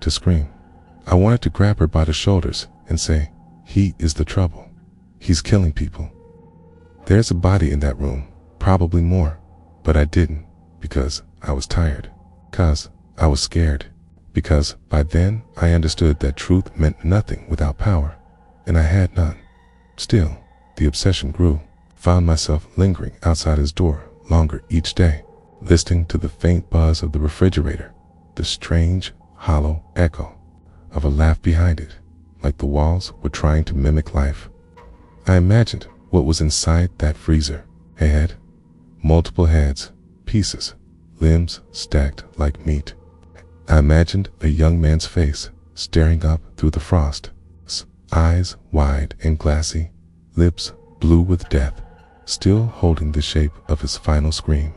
to scream. I wanted to grab her by the shoulders and say, he is the trouble. He's killing people. There's a body in that room, probably more, but I didn't, because I was tired, because I was scared, because by then I understood that truth meant nothing without power, and I had none. Still, the obsession grew. Found myself lingering outside his door longer each day, listening to the faint buzz of the refrigerator, the strange, hollow echo of a laugh behind it, like the walls were trying to mimic life. I imagined what was inside that freezer. A head, multiple heads, pieces, limbs stacked like meat. I imagined a young man's face staring up through the frost, eyes wide and glassy, lips blue with death, still holding the shape of his final scream.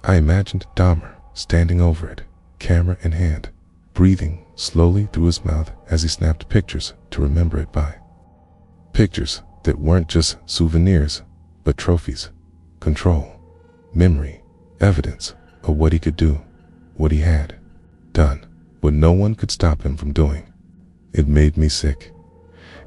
I imagined Dahmer standing over it, camera in hand, breathing slowly through his mouth as he snapped pictures to remember it by. Pictures that weren't just souvenirs, but trophies, control, memory, evidence of what he could do, what he had done, what no one could stop him from doing. It made me sick.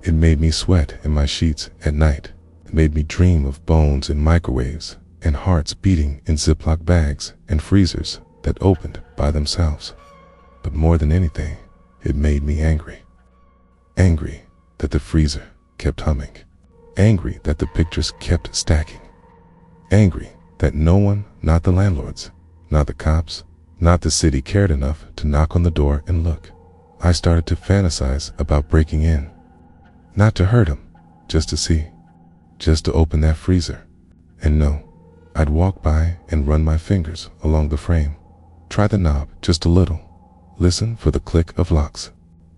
It made me sweat in my sheets at night. It made me dream of bones in microwaves and hearts beating in Ziploc bags and freezers that opened by themselves. But more than anything, it made me angry. Angry that the freezer kept humming. Angry that the pictures kept stacking. Angry that no one, not the landlords, not the cops, not the city cared enough to knock on the door and look. I started to fantasize about breaking in. Not to hurt him, just to see. Just to open that freezer. And no, I'd walk by and run my fingers along the frame. Try the knob just a little. Listen for the click of locks.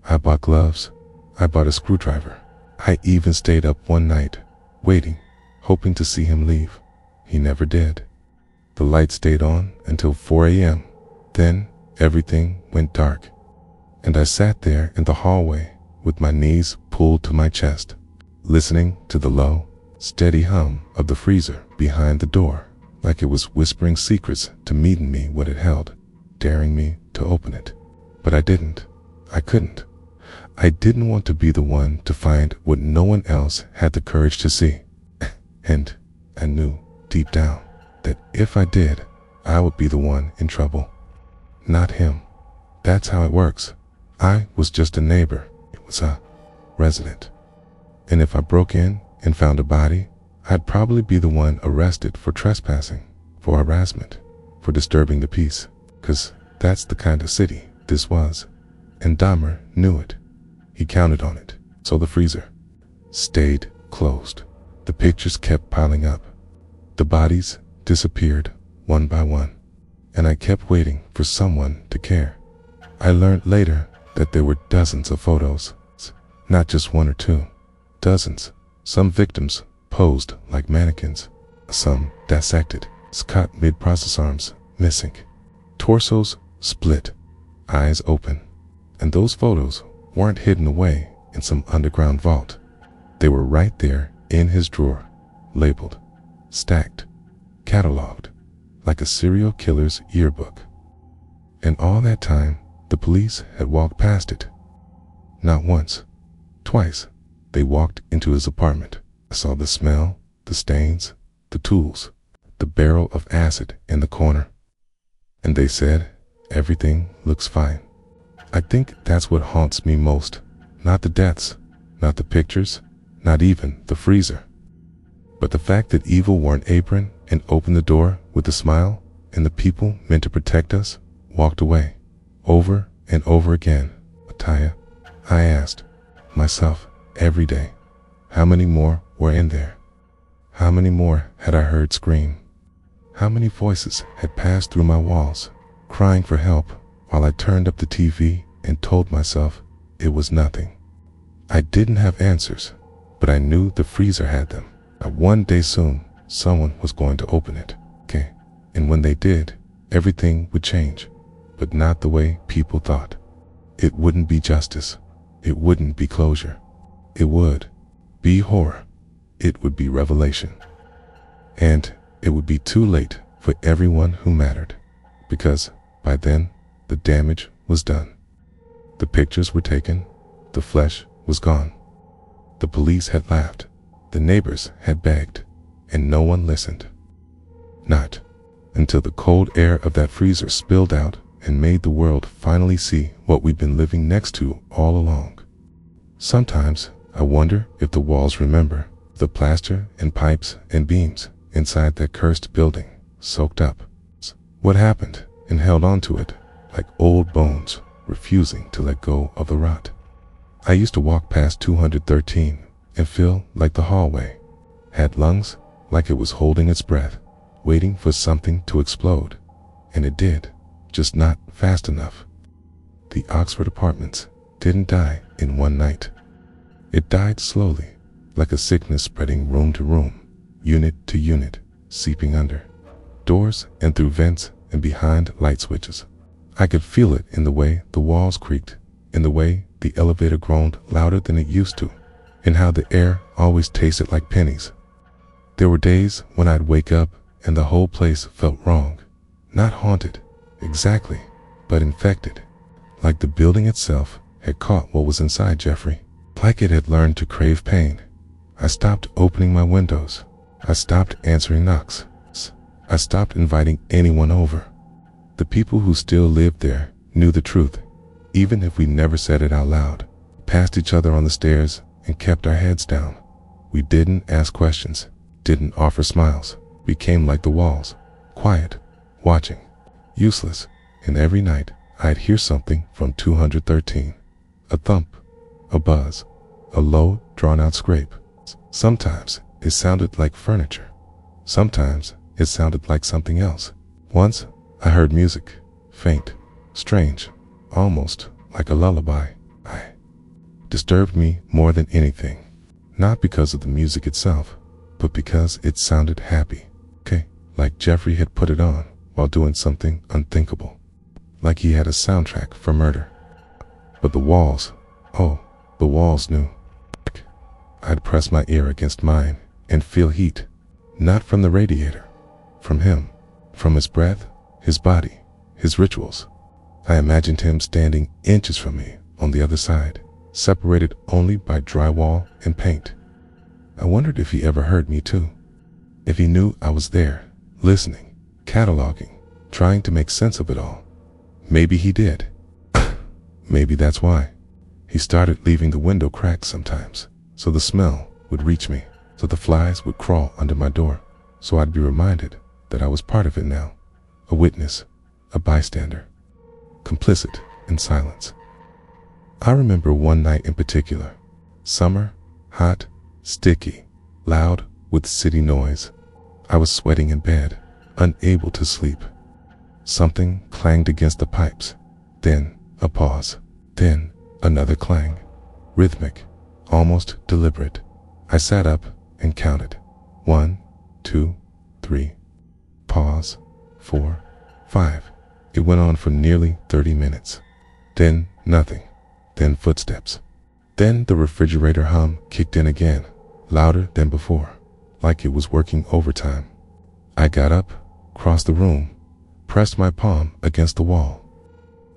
I bought gloves. I bought a screwdriver. I even stayed up one night, waiting, hoping to see him leave. He never did. The light stayed on until 4 a.m. Then everything went dark, and I sat there in the hallway with my knees pulled to my chest, listening to the low, steady hum of the freezer behind the door, like it was whispering secrets to meeting me what it held, daring me to open it. But I didn't. I couldn't. I didn't want to be the one to find what no one else had the courage to see. And I knew deep down that if I did, I would be the one in trouble, not him. That's how it works. I was just a neighbor. It was a resident. And if I broke in and found a body, I'd probably be the one arrested for trespassing, for harassment, for disturbing the peace, 'cause that's the kind of city this was. And Dahmer knew it. He counted on it. So the freezer stayed closed. The pictures kept piling up. The bodies disappeared one by one, and I kept waiting for someone to care. I learned later that there were dozens of photos, not just one or two. Dozens. Some victims posed like mannequins, some dissected, cut mid-process arms missing, torsos split, eyes open. And those photos weren't hidden away in some underground vault. They were right there in his drawer, labeled, stacked, cataloged, like a serial killer's yearbook. And all that time, the police had walked past it. Not once, twice, they walked into his apartment. I saw the smell, the stains, the tools, the barrel of acid in the corner. And they said, everything looks fine. I think that's what haunts me most. Not the deaths, not the pictures, not even the freezer, but the fact that evil wore an apron and opened the door with a smile, and the people meant to protect us walked away, over and over again. Ataya, I asked myself every day, how many more were in there? How many more had I heard scream? How many voices had passed through my walls, crying for help, while I turned up the TV and told myself it was nothing? I didn't have answers, but I knew the freezer had them. One day soon, someone was going to open it, okay? And when they did, everything would change, but not the way people thought. It wouldn't be justice. It wouldn't be closure. It would be horror. It would be revelation. And it would be too late for everyone who mattered, because by then, the damage was done. The pictures were taken. The flesh was gone. The police had laughed. The neighbors had begged, and no one listened. Not until the cold air of that freezer spilled out and made the world finally see what we'd been living next to all along. Sometimes I wonder if the walls remember the plaster and pipes and beams inside that cursed building, soaked up. What happened and held on to it like old bones, refusing to let go of the rot. I used to walk past 213 and feel like the hallway had lungs, like it was holding its breath, waiting for something to explode. And it did, just not fast enough. The Oxford apartments didn't die in one night. It died slowly, like a sickness spreading room to room, unit to unit, seeping under doors and through vents and behind light switches. I could feel it in the way the walls creaked, in the way the elevator groaned louder than it used to, in how the air always tasted like pennies. There were days when I'd wake up and the whole place felt wrong. Not haunted, exactly, but infected. Like the building itself had caught what was inside Jeffrey. Like it had learned to crave pain. I stopped opening my windows. I stopped answering knocks. I stopped inviting anyone over. The people who still lived there knew the truth, even if we never said it out loud. Passed each other on the stairs and kept our heads down. We didn't ask questions, didn't offer smiles. We came like the walls, quiet, watching, useless. And every night I'd hear something from 213. A thump, a buzz, a low, drawn-out scrape. Sometimes it sounded like furniture. Sometimes it sounded like something else. Once I heard music, faint, strange, almost like a lullaby. It disturbed me more than anything. Not because of the music itself, but because it sounded happy. Okay, like Jeffrey had put it on while doing something unthinkable. Like he had a soundtrack for murder. But the walls, oh, the walls knew. I'd press my ear against mine and feel heat, not from the radiator, from him, from his breath, his body, his rituals. I imagined him standing inches from me on the other side, separated only by drywall and paint. I wondered if he ever heard me too, if he knew I was there, listening, cataloging, trying to make sense of it all. Maybe he did. Maybe that's why. He started leaving the window cracks sometimes, so the smell would reach me, so the flies would crawl under my door, so I'd be reminded that I was part of it now, a witness, a bystander, complicit in silence. I remember one night in particular, summer, hot, sticky, loud with city noise. I was sweating in bed, unable to sleep. Something clanged against the pipes, then a pause, then another clang, rhythmic, almost deliberate. I sat up and counted. 1, 2, 3, pause, 4, 5. It went on for nearly 30 minutes. Then nothing, then footsteps. Then the refrigerator hum kicked in again, louder than before, like it was working overtime. I got up, crossed the room, pressed my palm against the wall.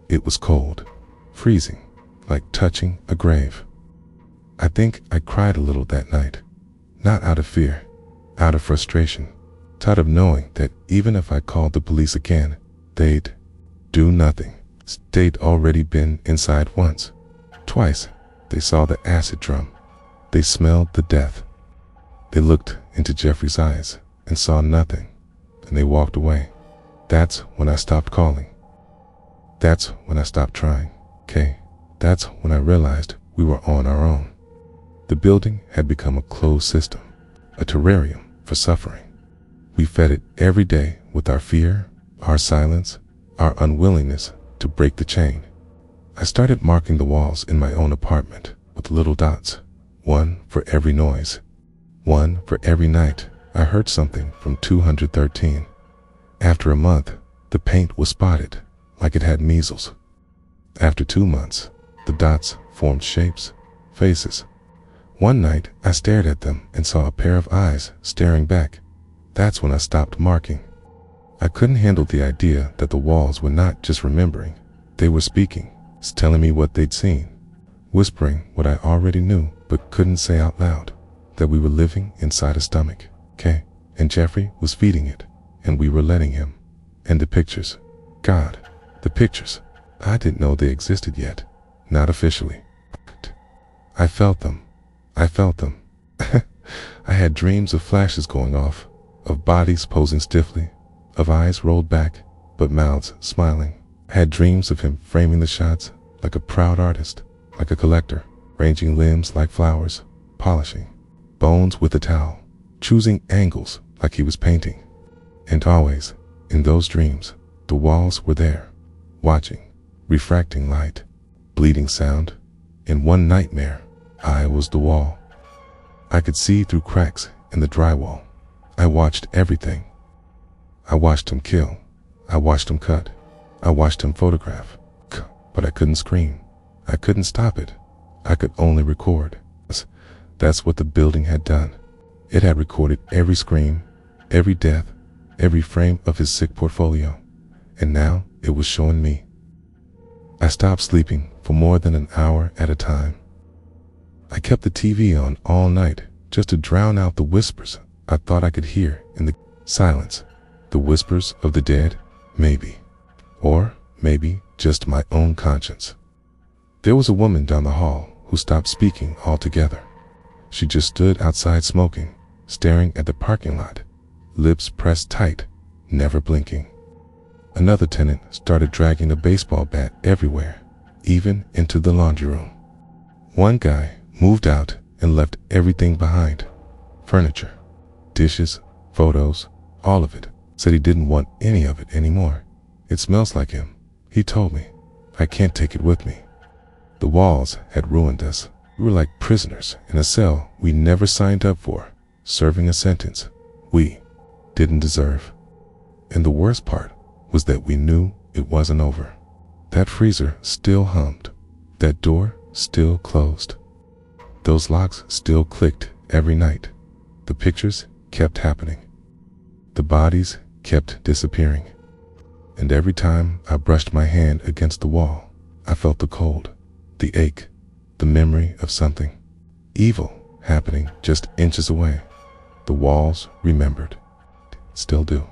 It was cold, freezing, like touching a grave. I think I cried a little that night, not out of fear, out of frustration, tired of knowing that even if I called the police again, they'd do nothing. They'd already been inside once, twice. They saw the acid drum. They smelled the death. They looked into Jeffrey's eyes and saw nothing, and they walked away. That's when I stopped calling. That's when I stopped trying. Okay, that's when I realized we were on our own. The building had become a closed system, a terrarium for suffering. We fed it every day with our fear, our silence, our unwillingness to break the chain. I started marking the walls in my own apartment with little dots, one for every noise, one for every night I heard something from 213. After a month, the paint was spotted like it had measles. After 2 months, the dots formed shapes, faces. One night, I stared at them and saw a pair of eyes staring back. That's when I stopped marking. I couldn't handle the idea that the walls were not just remembering. They were speaking, telling me what they'd seen, whispering what I already knew but couldn't say out loud, that we were living inside a stomach, okay? And Jeffrey was feeding it, and we were letting him. And the pictures, God, the pictures, I didn't know they existed yet, not officially. I felt them. I felt them. I had dreams of flashes going off, of bodies posing stiffly, of eyes rolled back, but mouths smiling. I had dreams of him framing the shots like a proud artist, like a collector, arranging limbs like flowers, polishing bones with a towel, choosing angles like he was painting. And always, in those dreams, the walls were there, watching, refracting light, bleeding sound. In one nightmare, I was the wall. I could see through cracks in the drywall. I watched everything. I watched him kill. I watched him cut. I watched him photograph. But I couldn't scream. I couldn't stop it. I could only record. That's what the building had done. It had recorded every scream, every death, every frame of his sick portfolio. And now it was showing me. I stopped sleeping for more than an hour at a time. I kept the TV on all night just to drown out the whispers I thought I could hear in the silence. The whispers of the dead, maybe. Or maybe just my own conscience. There was a woman down the hall who stopped speaking altogether. She just stood outside smoking, staring at the parking lot, lips pressed tight, never blinking. Another tenant started dragging a baseball bat everywhere, even into the laundry room. One guy moved out and left everything behind. Furniture, dishes, photos, all of it. Said he didn't want any of it anymore. It smells like him, he told me. I can't take it with me. The walls had ruined us. We were like prisoners in a cell we never signed up for, serving a sentence we didn't deserve. And the worst part was that we knew it wasn't over. That freezer still hummed. That door still closed. Those locks still clicked every night. The pictures kept happening. The bodies kept disappearing. And every time I brushed my hand against the wall, I felt the cold, the ache, the memory of something evil happening just inches away. The walls remembered. Still do.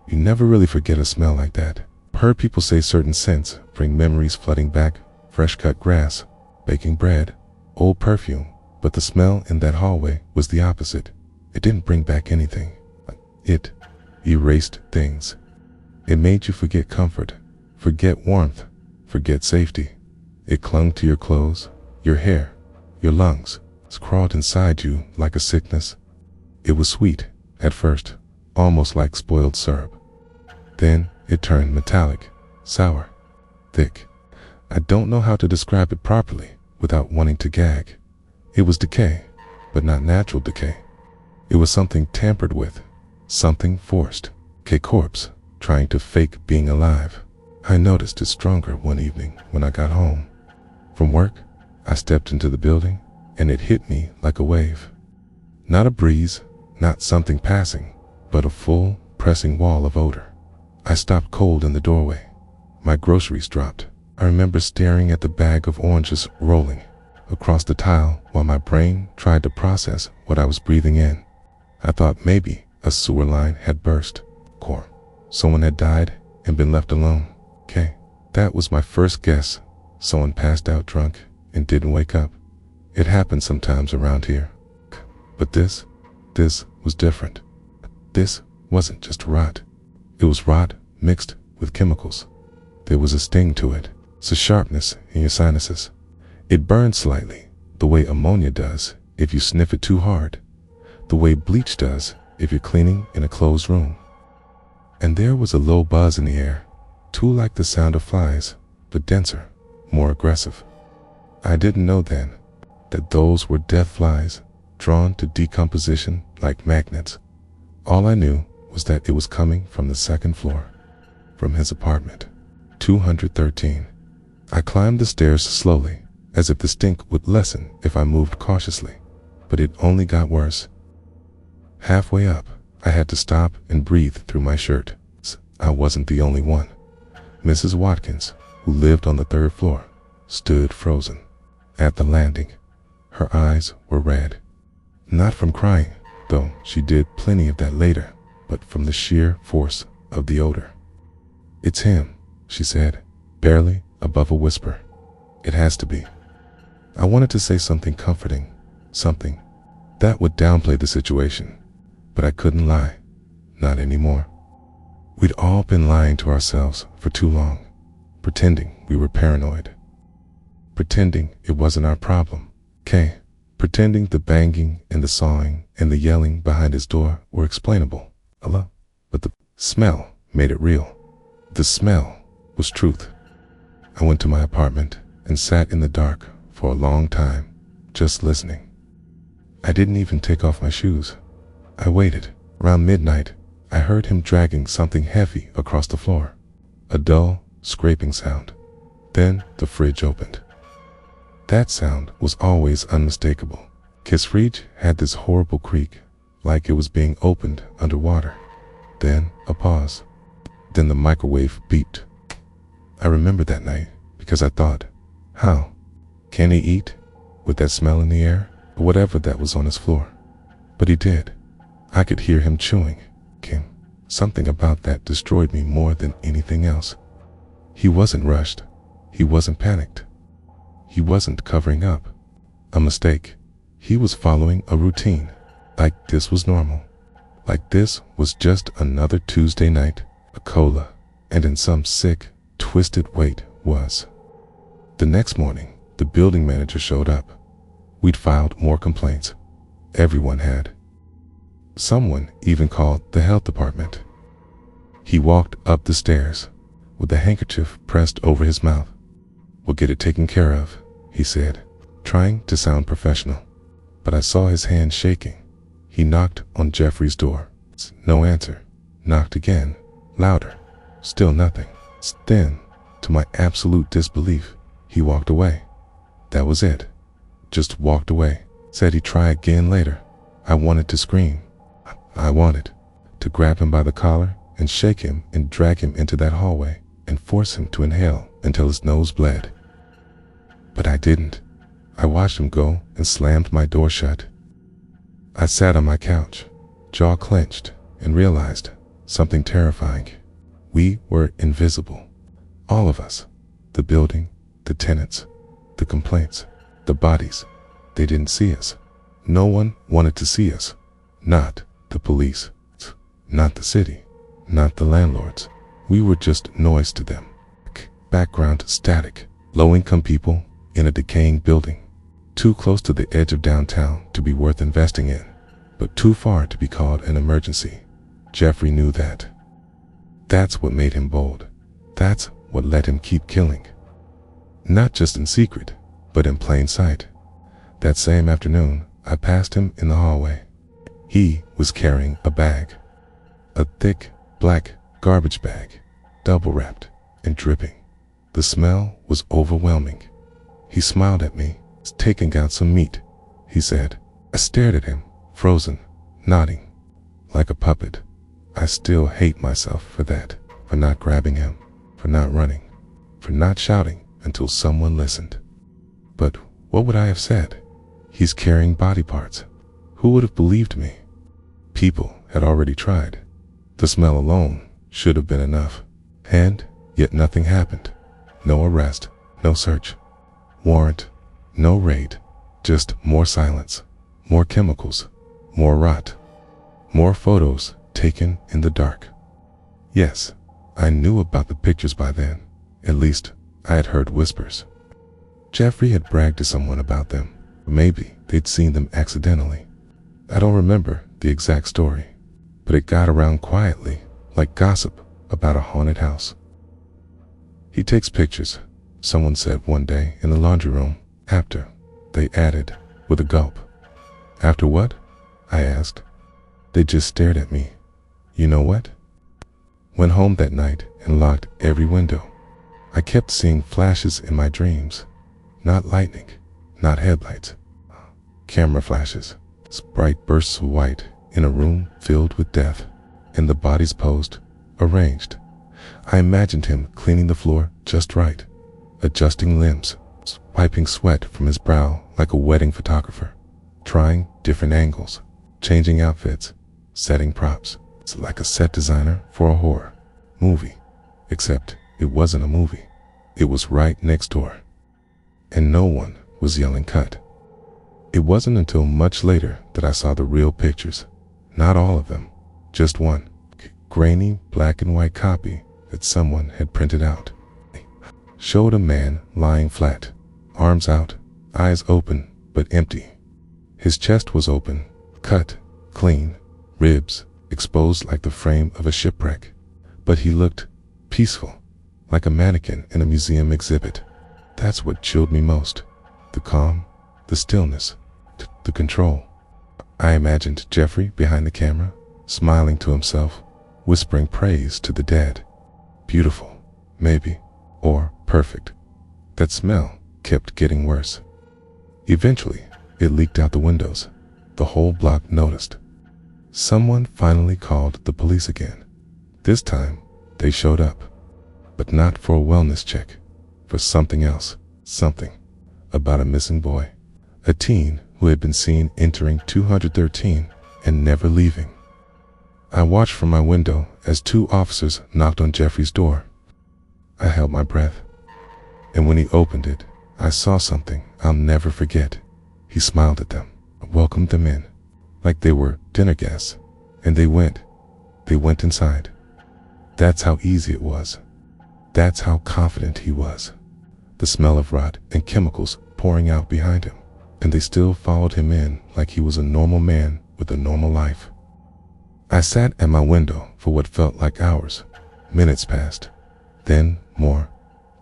You never really forget a smell like that. Heard people say certain scents bring memories flooding back. Fresh cut grass, baking bread, old perfume. But the smell in that hallway was the opposite. It didn't bring back anything. It erased things. It made you forget comfort, forget warmth, forget safety. It clung to your clothes, your hair, your lungs. It crawled inside you like a sickness. It was sweet at first, almost like spoiled syrup. Then it turned metallic, sour, thick. I don't know how to describe it properly without wanting to gag. It was decay, but not natural decay. It was something tampered with, something forced. A corpse trying to fake being alive. I noticed it stronger one evening when I got home. From work, I stepped into the building and it hit me like a wave. Not a breeze, not something passing, but a full, pressing wall of odor. I stopped cold in the doorway. My groceries dropped. I remember staring at the bag of oranges rolling across the tile while my brain tried to process what I was breathing in. I thought maybe a sewer line had burst. Someone had died and been left alone. That was my first guess. Someone passed out drunk and didn't wake up. It happens sometimes around here. But this was different. This wasn't just rot. It was rot mixed with chemicals. There was a sting to it, a sharpness in your sinuses. It burned slightly, the way ammonia does if you sniff it too hard, the way bleach does if you're cleaning in a closed room. And there was a low buzz in the air, too like the sound of flies, but denser, more aggressive. I didn't know then that those were death flies, drawn to decomposition like magnets. All I knew was that it was coming from the second floor, from his apartment, 213. I climbed the stairs slowly, as if the stink would lessen if I moved cautiously, but it only got worse. Halfway up, I had to stop and breathe through my shirt. I wasn't the only one. Mrs. Watkins, who lived on the third floor, stood frozen at the landing. Her eyes were red. Not from crying, though she did plenty of that later, but from the sheer force of the odor. "It's him," she said, barely above a whisper. "It has to be." I wanted to say something comforting, something that would downplay the situation, but I couldn't lie, not anymore. We'd all been lying to ourselves for too long, pretending we were paranoid, pretending it wasn't our problem, pretending the banging and the sawing and the yelling behind his door were explainable. But the smell made it real. The smell was truth. I went to my apartment and sat in the dark for a long time, just listening. I didn't even take off my shoes. I waited. Around midnight, I heard him dragging something heavy across the floor. A dull, scraping sound. Then the fridge opened. That sound was always unmistakable. His fridge had this horrible creak, like it was being opened underwater. Then a pause. Then the microwave beeped. I remember that night because I thought, how can he eat with that smell in the air or whatever that was on his floor? But he did. I could hear him chewing. Something about that destroyed me more than anything else. He wasn't rushed. He wasn't panicked. He wasn't covering up. A mistake. He was following a routine, like this was normal. Like this was just another Tuesday night, a cola, and in some sick, twisted way was. The next morning, the building manager showed up. We'd filed more complaints. Everyone had. Someone even called the health department. He walked up the stairs with a handkerchief pressed over his mouth. "We'll get it taken care of," he said. trying to sound professional. But I saw his hand shaking. He knocked on Jeffrey's door. No answer. Knocked again, louder. Still nothing. Then, to my absolute disbelief, he walked away. That was it. Just walked away. Said he'd try again later. I wanted to scream. I wanted to grab him by the collar and shake him and drag him into that hallway and force him to inhale until his nose bled. But I didn't. I watched him go and slammed my door shut. I sat on my couch, jaw clenched, and realized something terrifying. We were invisible. All of us. The building, the tenants, the complaints, the bodies. They didn't see us. No one wanted to see us. Not the police. Not the city. Not the landlords. We were just noise to them. Background static. Low-income people in a decaying building. Too close to the edge of downtown to be worth investing in, but too far to be called an emergency. Jeffrey knew that. That's what made him bold. That's what let him keep killing. Not just in secret, but in plain sight. That same afternoon, I passed him in the hallway. He was carrying a bag. A thick, black garbage bag, double-wrapped and dripping. The smell was overwhelming. He smiled at me, taking out some meat, he said. I stared at him, frozen, nodding, like a puppet. I still hate myself for that, for not grabbing him, for not running, for not shouting until someone listened. But what would I have said? He's carrying body parts. Who would have believed me? People had already tried. The smell alone should have been enough. And yet nothing happened. No arrest, no search, warrant, no raid. Just more silence, more chemicals, more rot, more photos taken in the dark. Yes, I knew about the pictures by then. At least, I had heard whispers. Jeffrey had bragged to someone about them. Maybe they'd seen them accidentally. I don't remember the exact story, but it got around quietly, like gossip about a haunted house. He takes pictures, someone said one day in the laundry room. After, they added, with a gulp. After what? I asked. They just stared at me. You know what? Went home that night and locked every window. I kept seeing flashes in my dreams. Not lightning, not headlights. Camera flashes, bright bursts of white in a room filled with death, and the bodies posed, arranged. I imagined him cleaning the floor just right, adjusting limbs, wiping sweat from his brow like a wedding photographer, trying different angles, changing outfits, setting props. It's like a set designer for a horror movie, except it wasn't a movie. It was right next door. And no one was yelling cut. It wasn't until much later that I saw the real pictures. Not all of them, just one, grainy black and white copy that someone had printed out. Showed a man lying flat, arms out, eyes open but empty. His chest was open, cut, clean, ribs exposed like the frame of a shipwreck. But he looked peaceful, like a mannequin in a museum exhibit. That's what chilled me most. The calm, the stillness, the control. I imagined Jeffrey behind the camera, smiling to himself, whispering praise to the dead. Beautiful, maybe, or perfect. That smell kept getting worse. Eventually, it leaked out the windows. The whole block noticed. Someone finally called the police again. This time, they showed up. But not for a wellness check. For something else. Something about a missing boy. A teen who had been seen entering 213 and never leaving. I watched from my window as 2 officers knocked on Jeffrey's door. I held my breath. And when he opened it, I saw something I'll never forget. He smiled at them, welcomed them in, like they were dinner guests, and they went inside. That's how easy it was. That's how confident he was. The smell of rot and chemicals pouring out behind him, and they still followed him in like he was a normal man with a normal life. I sat at my window for what felt like hours. Minutes passed, then more.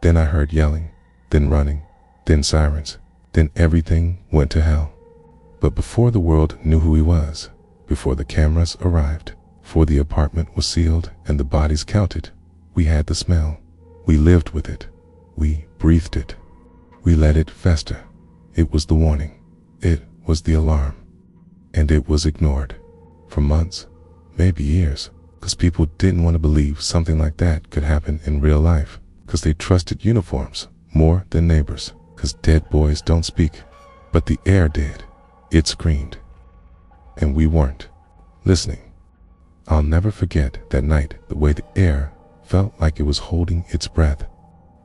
Then I heard yelling, then running, then sirens, Then everything went to hell. But before the world knew who he was, before the cameras arrived, before the apartment was sealed and the bodies counted, we had the smell. We lived with it. We breathed it. We let it fester. It was the warning. It was the alarm. And it was ignored. For months, maybe years, because people didn't want to believe something like that could happen in real life, because they trusted uniforms more than neighbors, because dead boys don't speak. But the air did. It screamed. And we weren't listening. I'll never forget that night, the way the air felt like it was holding its breath,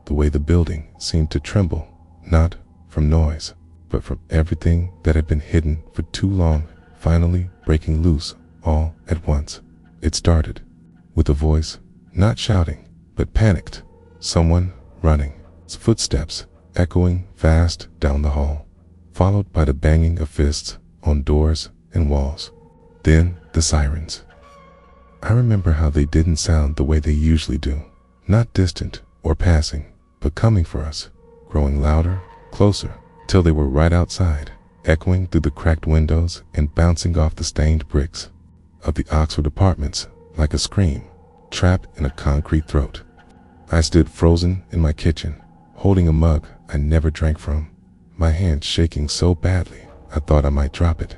the way the building seemed to tremble, not from noise, but from everything that had been hidden for too long, finally breaking loose all at once. It started with a voice, not shouting, but panicked, someone running, footsteps echoing fast down the hall, followed by the banging of fists on doors and walls. Then the sirens. I remember how they didn't sound the way they usually do, not distant or passing, but coming for us, growing louder, closer, till they were right outside, echoing through the cracked windows and bouncing off the stained bricks of the Oxford apartments like a scream, trapped in a concrete throat. I stood frozen in my kitchen, holding a mug I never drank from, my hand shaking so badly I thought I might drop it.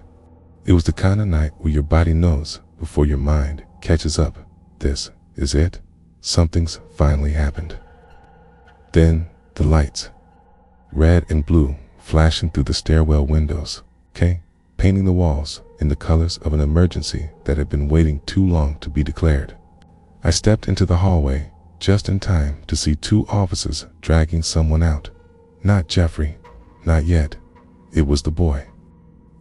It was the kind of night where your body knows before your mind catches up. This is it. Something's finally happened. Then the lights, red and blue, flashing through the stairwell windows, painting the walls in the colors of an emergency that had been waiting too long to be declared. I stepped into the hallway just in time to see two officers dragging someone out. Not Jeffrey, not yet. It was the boy.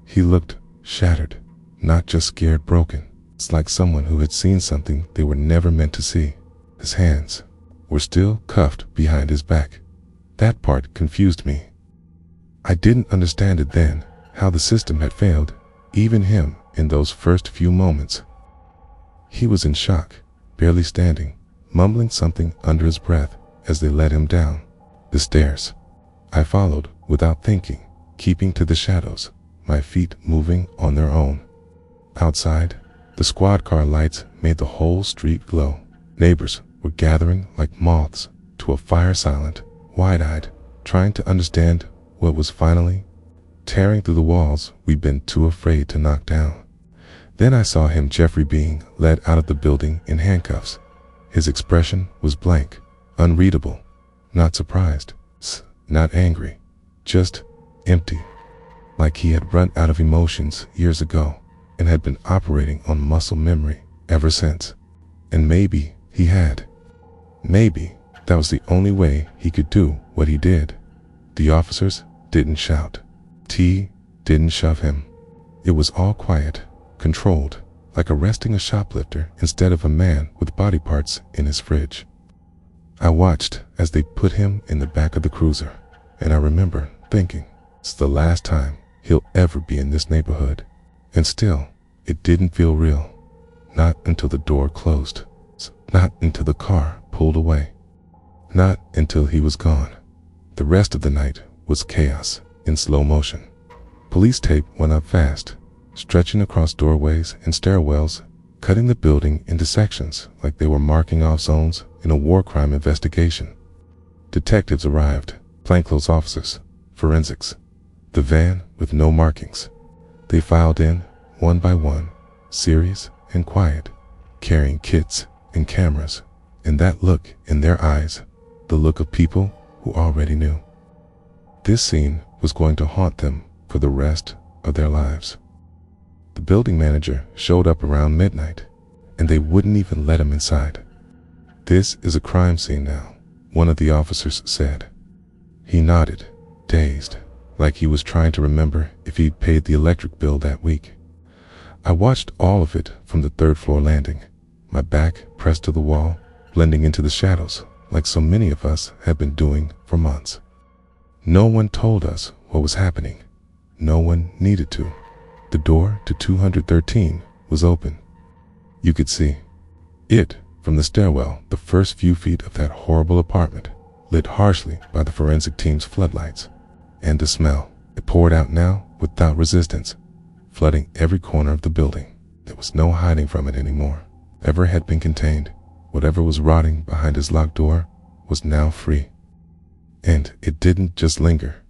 He looked shattered, not just scared, broken. It's like someone who had seen something they were never meant to see. His hands were still cuffed behind his back. That part confused me. I didn't understand it then, how the system had failed, even him, in those first few moments. He was in shock, barely standing, mumbling something under his breath as they led him down the stairs. I followed without thinking, keeping to the shadows, my feet moving on their own. Outside, the squad car lights made the whole street glow. Neighbors were gathering like moths to a fire, silent, wide-eyed, trying to understand what was finally tearing through the walls we'd been too afraid to knock down. Then I saw him, Jeffrey, being led out of the building in handcuffs. His expression was blank, unreadable, not surprised, not angry, just empty, like he had run out of emotions years ago and had been operating on muscle memory ever since. And maybe he had. Maybe that was the only way he could do what he did. The officers didn't shout. T didn't shove him. It was all quiet, controlled, like arresting a shoplifter instead of a man with body parts in his fridge. I watched as they put him in the back of the cruiser, and I remember thinking, it's the last time he'll ever be in this neighborhood. And still, it didn't feel real. Not until the door closed. Not until the car pulled away. Not until he was gone. The rest of the night was chaos in slow motion. Police tape went up fast, stretching across doorways and stairwells, cutting the building into sections like they were marking off zones in a war crime investigation. Detectives arrived, plainclothes officers, forensics. The van with no markings. They filed in, one by one, serious and quiet, carrying kits and cameras, and that look in their eyes, the look of people who already knew. This scene was going to haunt them for the rest of their lives. The building manager showed up around midnight, and they wouldn't even let him inside. "This is a crime scene now," one of the officers said. He nodded, dazed, like he was trying to remember if he'd paid the electric bill that week. I watched all of it from the third-floor landing, my back pressed to the wall, blending into the shadows like so many of us had been doing for months. No one told us what was happening. No one needed to. The door to 213 was open. You could see it from the stairwell, the first few feet of that horrible apartment, lit harshly by the forensic team's floodlights, and the smell. It poured out now without resistance, flooding every corner of the building. There was no hiding from it anymore. Whatever had been contained, whatever was rotting behind his locked door, was now free. And it didn't just linger.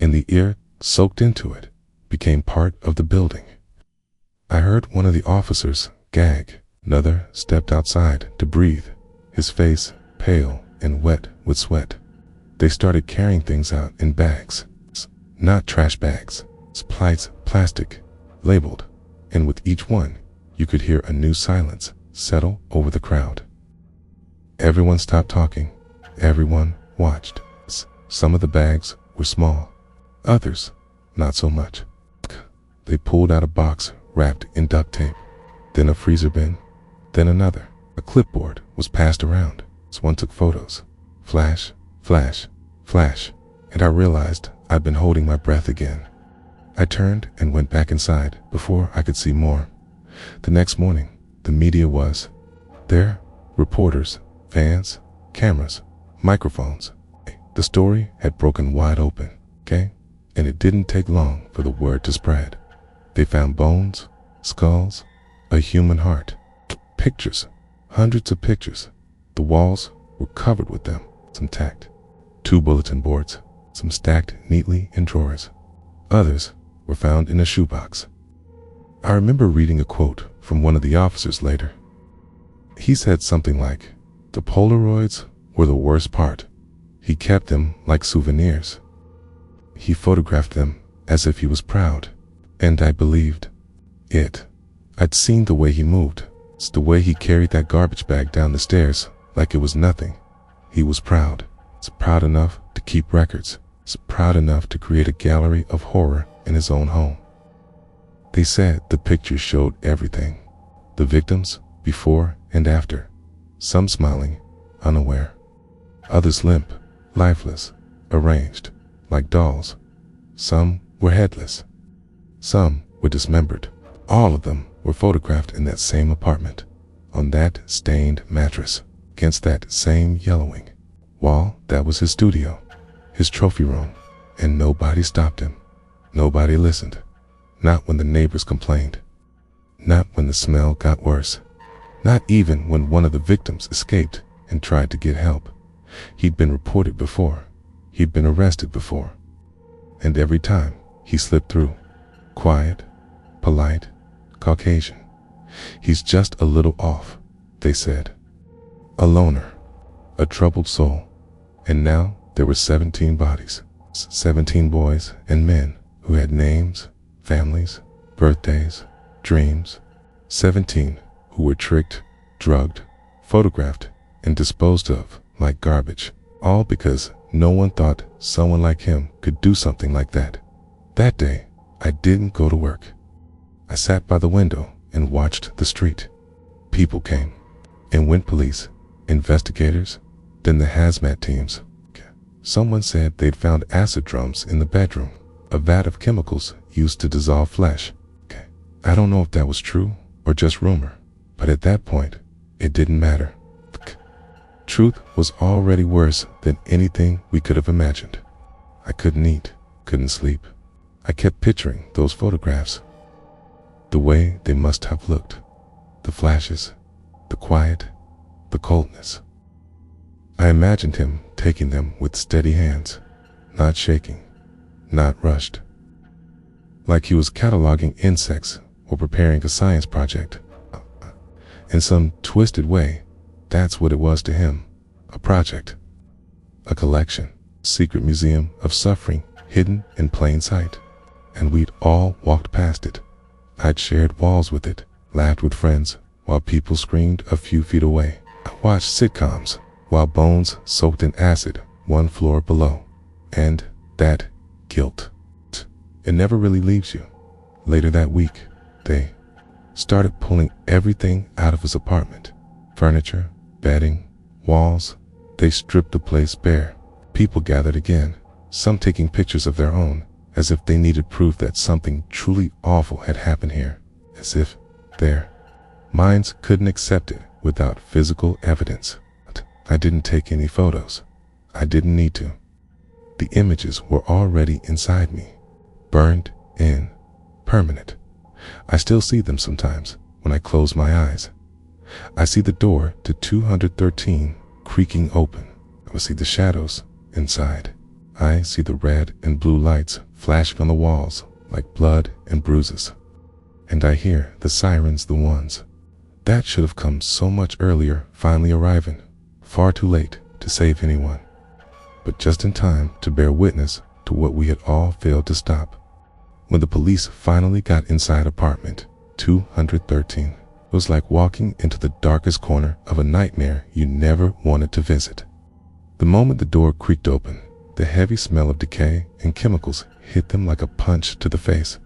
In the ear, soaked into it, became part of the building. I heard one of the officers gag. Another stepped outside to breathe, his face pale and wet with sweat. They started carrying things out in bags, not trash bags, supplies, plastic, labeled, and with each one, you could hear a new silence settle over the crowd. Everyone stopped talking. Everyone watched. Some of the bags were small, others not so much. They pulled out a box wrapped in duct tape, then a freezer bin, then another. A clipboard was passed around as one took photos. Flash, flash, flash, and I realized I'd been holding my breath again. I turned and went back inside before I could see more. The next morning, the media was there. Reporters, fans, cameras, microphones. The story had broken wide open, okay? And it didn't take long for the word to spread. They found bones, skulls, a human heart, pictures, hundreds of pictures. The walls were covered with them, some tacked. 2 bulletin boards, some stacked neatly in drawers. Others were found in a shoebox. I remember reading a quote from one of the officers later. He said something like, "The Polaroids were the worst part. He kept them like souvenirs. He photographed them as if he was proud." And I believed it. I'd seen the way he moved. It's the way he carried that garbage bag down the stairs like it was nothing. He was proud. He's proud enough to keep records. He's proud enough to create a gallery of horror in his own home. They said the pictures showed everything. The victims before and after. Some smiling, unaware. Others limp, lifeless, arranged, like dolls. Some were headless. Some were dismembered. All of them were photographed in that same apartment, on that stained mattress, against that same yellowing wall. That was his studio, his trophy room, and nobody stopped him. Nobody listened. Not when the neighbors complained. Not when the smell got worse. Not even when one of the victims escaped and tried to get help. He'd been reported before. He'd been arrested before. And every time he slipped through. Quiet, polite, Caucasian. He's just a little off, they said. A loner, a troubled soul. And now there were 17 bodies, 17 boys and men who had names, families, birthdays, dreams. 17 who were tricked, drugged, photographed, and disposed of like garbage. All because no one thought someone like him could do something like that. That day, I didn't go to work. I sat by the window and watched the street. People came and went, police, investigators, then the hazmat teams. Someone said they'd found acid drums in the bedroom, a vat of chemicals used to dissolve flesh. I don't know if that was true or just rumor, but at that point, it didn't matter. Truth was already worse than anything we could have imagined. I couldn't eat, couldn't sleep. I kept picturing those photographs, the way they must have looked, the flashes, the quiet, the coldness. I imagined him taking them with steady hands, not shaking, not rushed, like he was cataloging insects or preparing a science project. In some twisted way, that's what it was to him, a project, a collection, secret museum of suffering hidden in plain sight. And we'd all walked past it. I'd shared walls with it, laughed with friends while people screamed a few feet away. I watched sitcoms while bones soaked in acid 1 floor below. And that guilt, it never really leaves you. Later that week, they started pulling everything out of his apartment. Furniture, bedding, walls. They stripped the place bare. People gathered again, some taking pictures of their own, as if they needed proof that something truly awful had happened here, as if their minds couldn't accept it without physical evidence. But I didn't take any photos. I didn't need to. The images were already inside me. burned in, permanent. I still see them sometimes when I close my eyes. I see the door to 213 creaking open. I see the shadows inside. I see the red and blue lights flashing on the walls like blood and bruises. And I hear the sirens, the ones that should have come so much earlier, finally arriving, far too late to save anyone, but just in time to bear witness to what we had all failed to stop. When the police finally got inside apartment 213, it was like walking into the darkest corner of a nightmare you never wanted to visit. The moment the door creaked open, the heavy smell of decay and chemicals hit them like a punch to the face.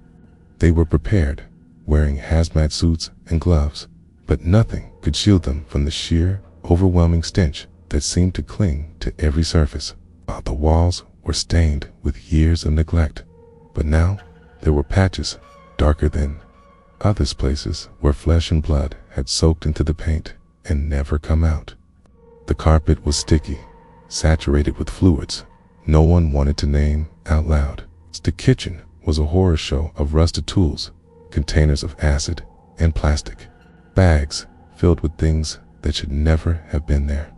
They were prepared, wearing hazmat suits and gloves, but nothing could shield them from the sheer, overwhelming stench that seemed to cling to every surface. The walls were stained with years of neglect, but now there were patches darker than others, places where flesh and blood had soaked into the paint and never come out. The carpet was sticky, saturated with fluids no one wanted to name out loud. The kitchen was a horror show of rusted tools, containers of acid and plastic, bags filled with things that should never have been there.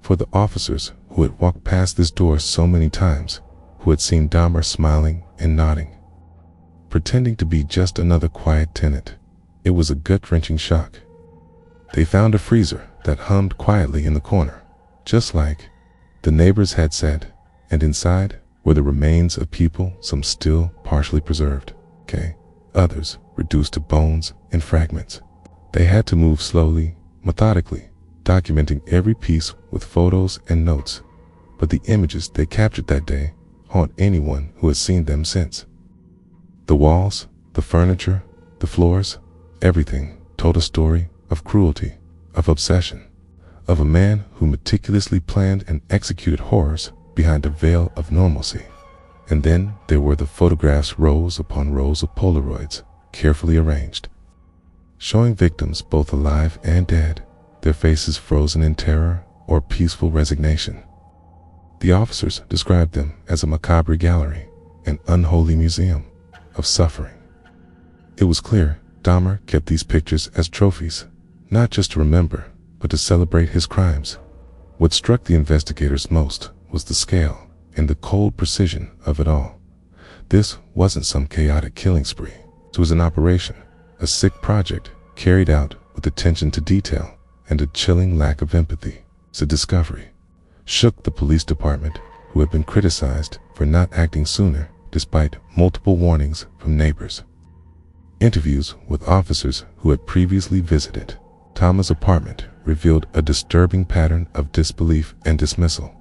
For the officers who had walked past this door so many times, who had seen Dahmer smiling and nodding, pretending to be just another quiet tenant, it was a gut-wrenching shock. They found a freezer that hummed quietly in the corner, just like the neighbors had said, and inside were the remains of people, some still partially preserved, others reduced to bones and fragments. They had to move slowly, methodically, documenting every piece with photos and notes, but the images they captured that day haunt anyone who has seen them since. The walls, the furniture, the floors, everything told a story of cruelty, of obsession, of a man who meticulously planned and executed horrors behind a veil of normalcy. And then there were the photographs, rows upon rows of Polaroids, carefully arranged, showing victims both alive and dead, their faces frozen in terror or peaceful resignation. The officers described them as a macabre gallery, an unholy museum of suffering. It was clear Dahmer kept these pictures as trophies, not just to remember, but to celebrate his crimes. What struck the investigators most was the scale and the cold precision of it all. This wasn't some chaotic killing spree. It was an operation, a sick project carried out with attention to detail and a chilling lack of empathy. The discovery shook the police department, who had been criticized for not acting sooner despite multiple warnings from neighbors. Interviews with officers who had previously visited Dahmer's apartment revealed a disturbing pattern of disbelief and dismissal,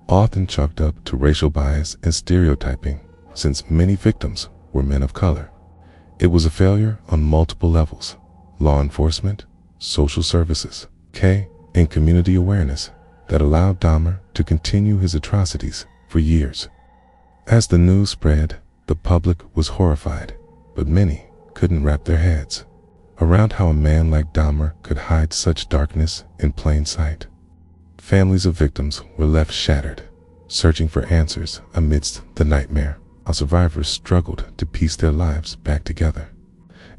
often chalked up to racial bias and stereotyping, since many victims were men of color. It was a failure on multiple levels: law enforcement, social services, and community awareness that allowed Dahmer to continue his atrocities for years. As the news spread, the public was horrified, but many couldn't wrap their heads around how a man like Dahmer could hide such darkness in plain sight. Families of victims were left shattered, searching for answers amidst the nightmare. Our survivors struggled to piece their lives back together.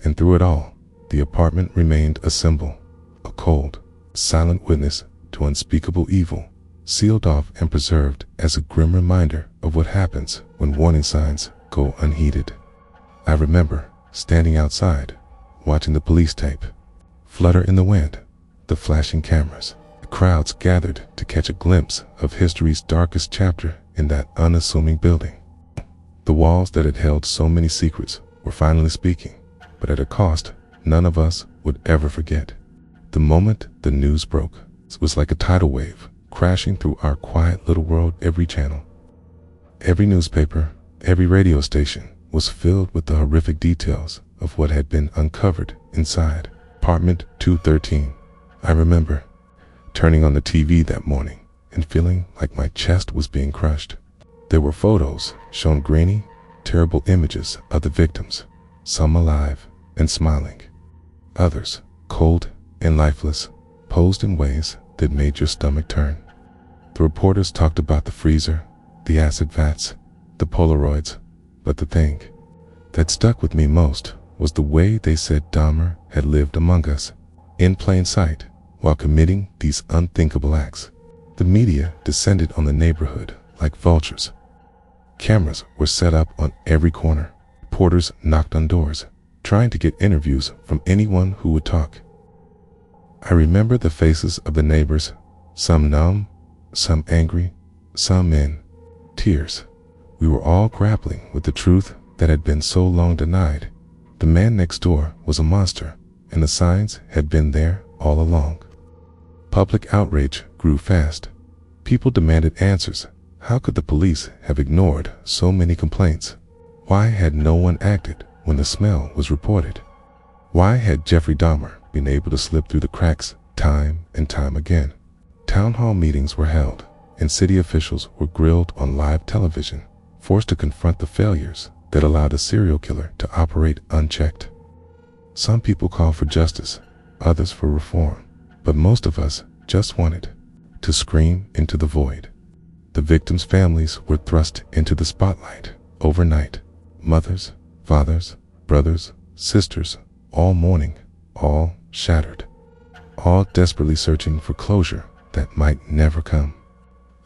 And through it all, the apartment remained a symbol, a cold, silent witness to unspeakable evil, sealed off and preserved as a grim reminder of what happens when warning signs go unheeded. I remember standing outside, watching the police tape flutter in the wind, the flashing cameras, the crowds gathered to catch a glimpse of history's darkest chapter in that unassuming building. The walls that had held so many secrets were finally speaking, but at a cost none of us would ever forget. The moment the news broke, it was like a tidal wave crashing through our quiet little world. Every channel, every newspaper, every radio station was filled with the horrific details of what had been uncovered inside apartment 213. I remember turning on the TV that morning and feeling like my chest was being crushed. There were photos showing grainy, terrible images of the victims, some alive and smiling, others cold and lifeless, posed in ways that made your stomach turn. The reporters talked about the freezer, the acid vats, the Polaroids, but the thing that stuck with me most was the way they said Dahmer had lived among us, in plain sight, while committing these unthinkable acts. The media descended on the neighborhood like vultures. Cameras were set up on every corner. Reporters knocked on doors, trying to get interviews from anyone who would talk. I remember the faces of the neighbors, some numb, some angry, some in tears. We were all grappling with the truth that had been so long denied. The man next door was a monster, and the signs had been there all along. Public outrage grew fast. People demanded answers. How could the police have ignored so many complaints? Why had no one acted when the smell was reported? Why had Jeffrey Dahmer been able to slip through the cracks time and time again? Town hall meetings were held, and city officials were grilled on live television, forced to confront the failures that allowed a serial killer to operate unchecked. Some people called for justice, others for reform, but most of us just wanted to scream into the void. The victims' families were thrust into the spotlight overnight. Mothers, fathers, brothers, sisters, all mourning, all shattered, all desperately searching for closure that might never come.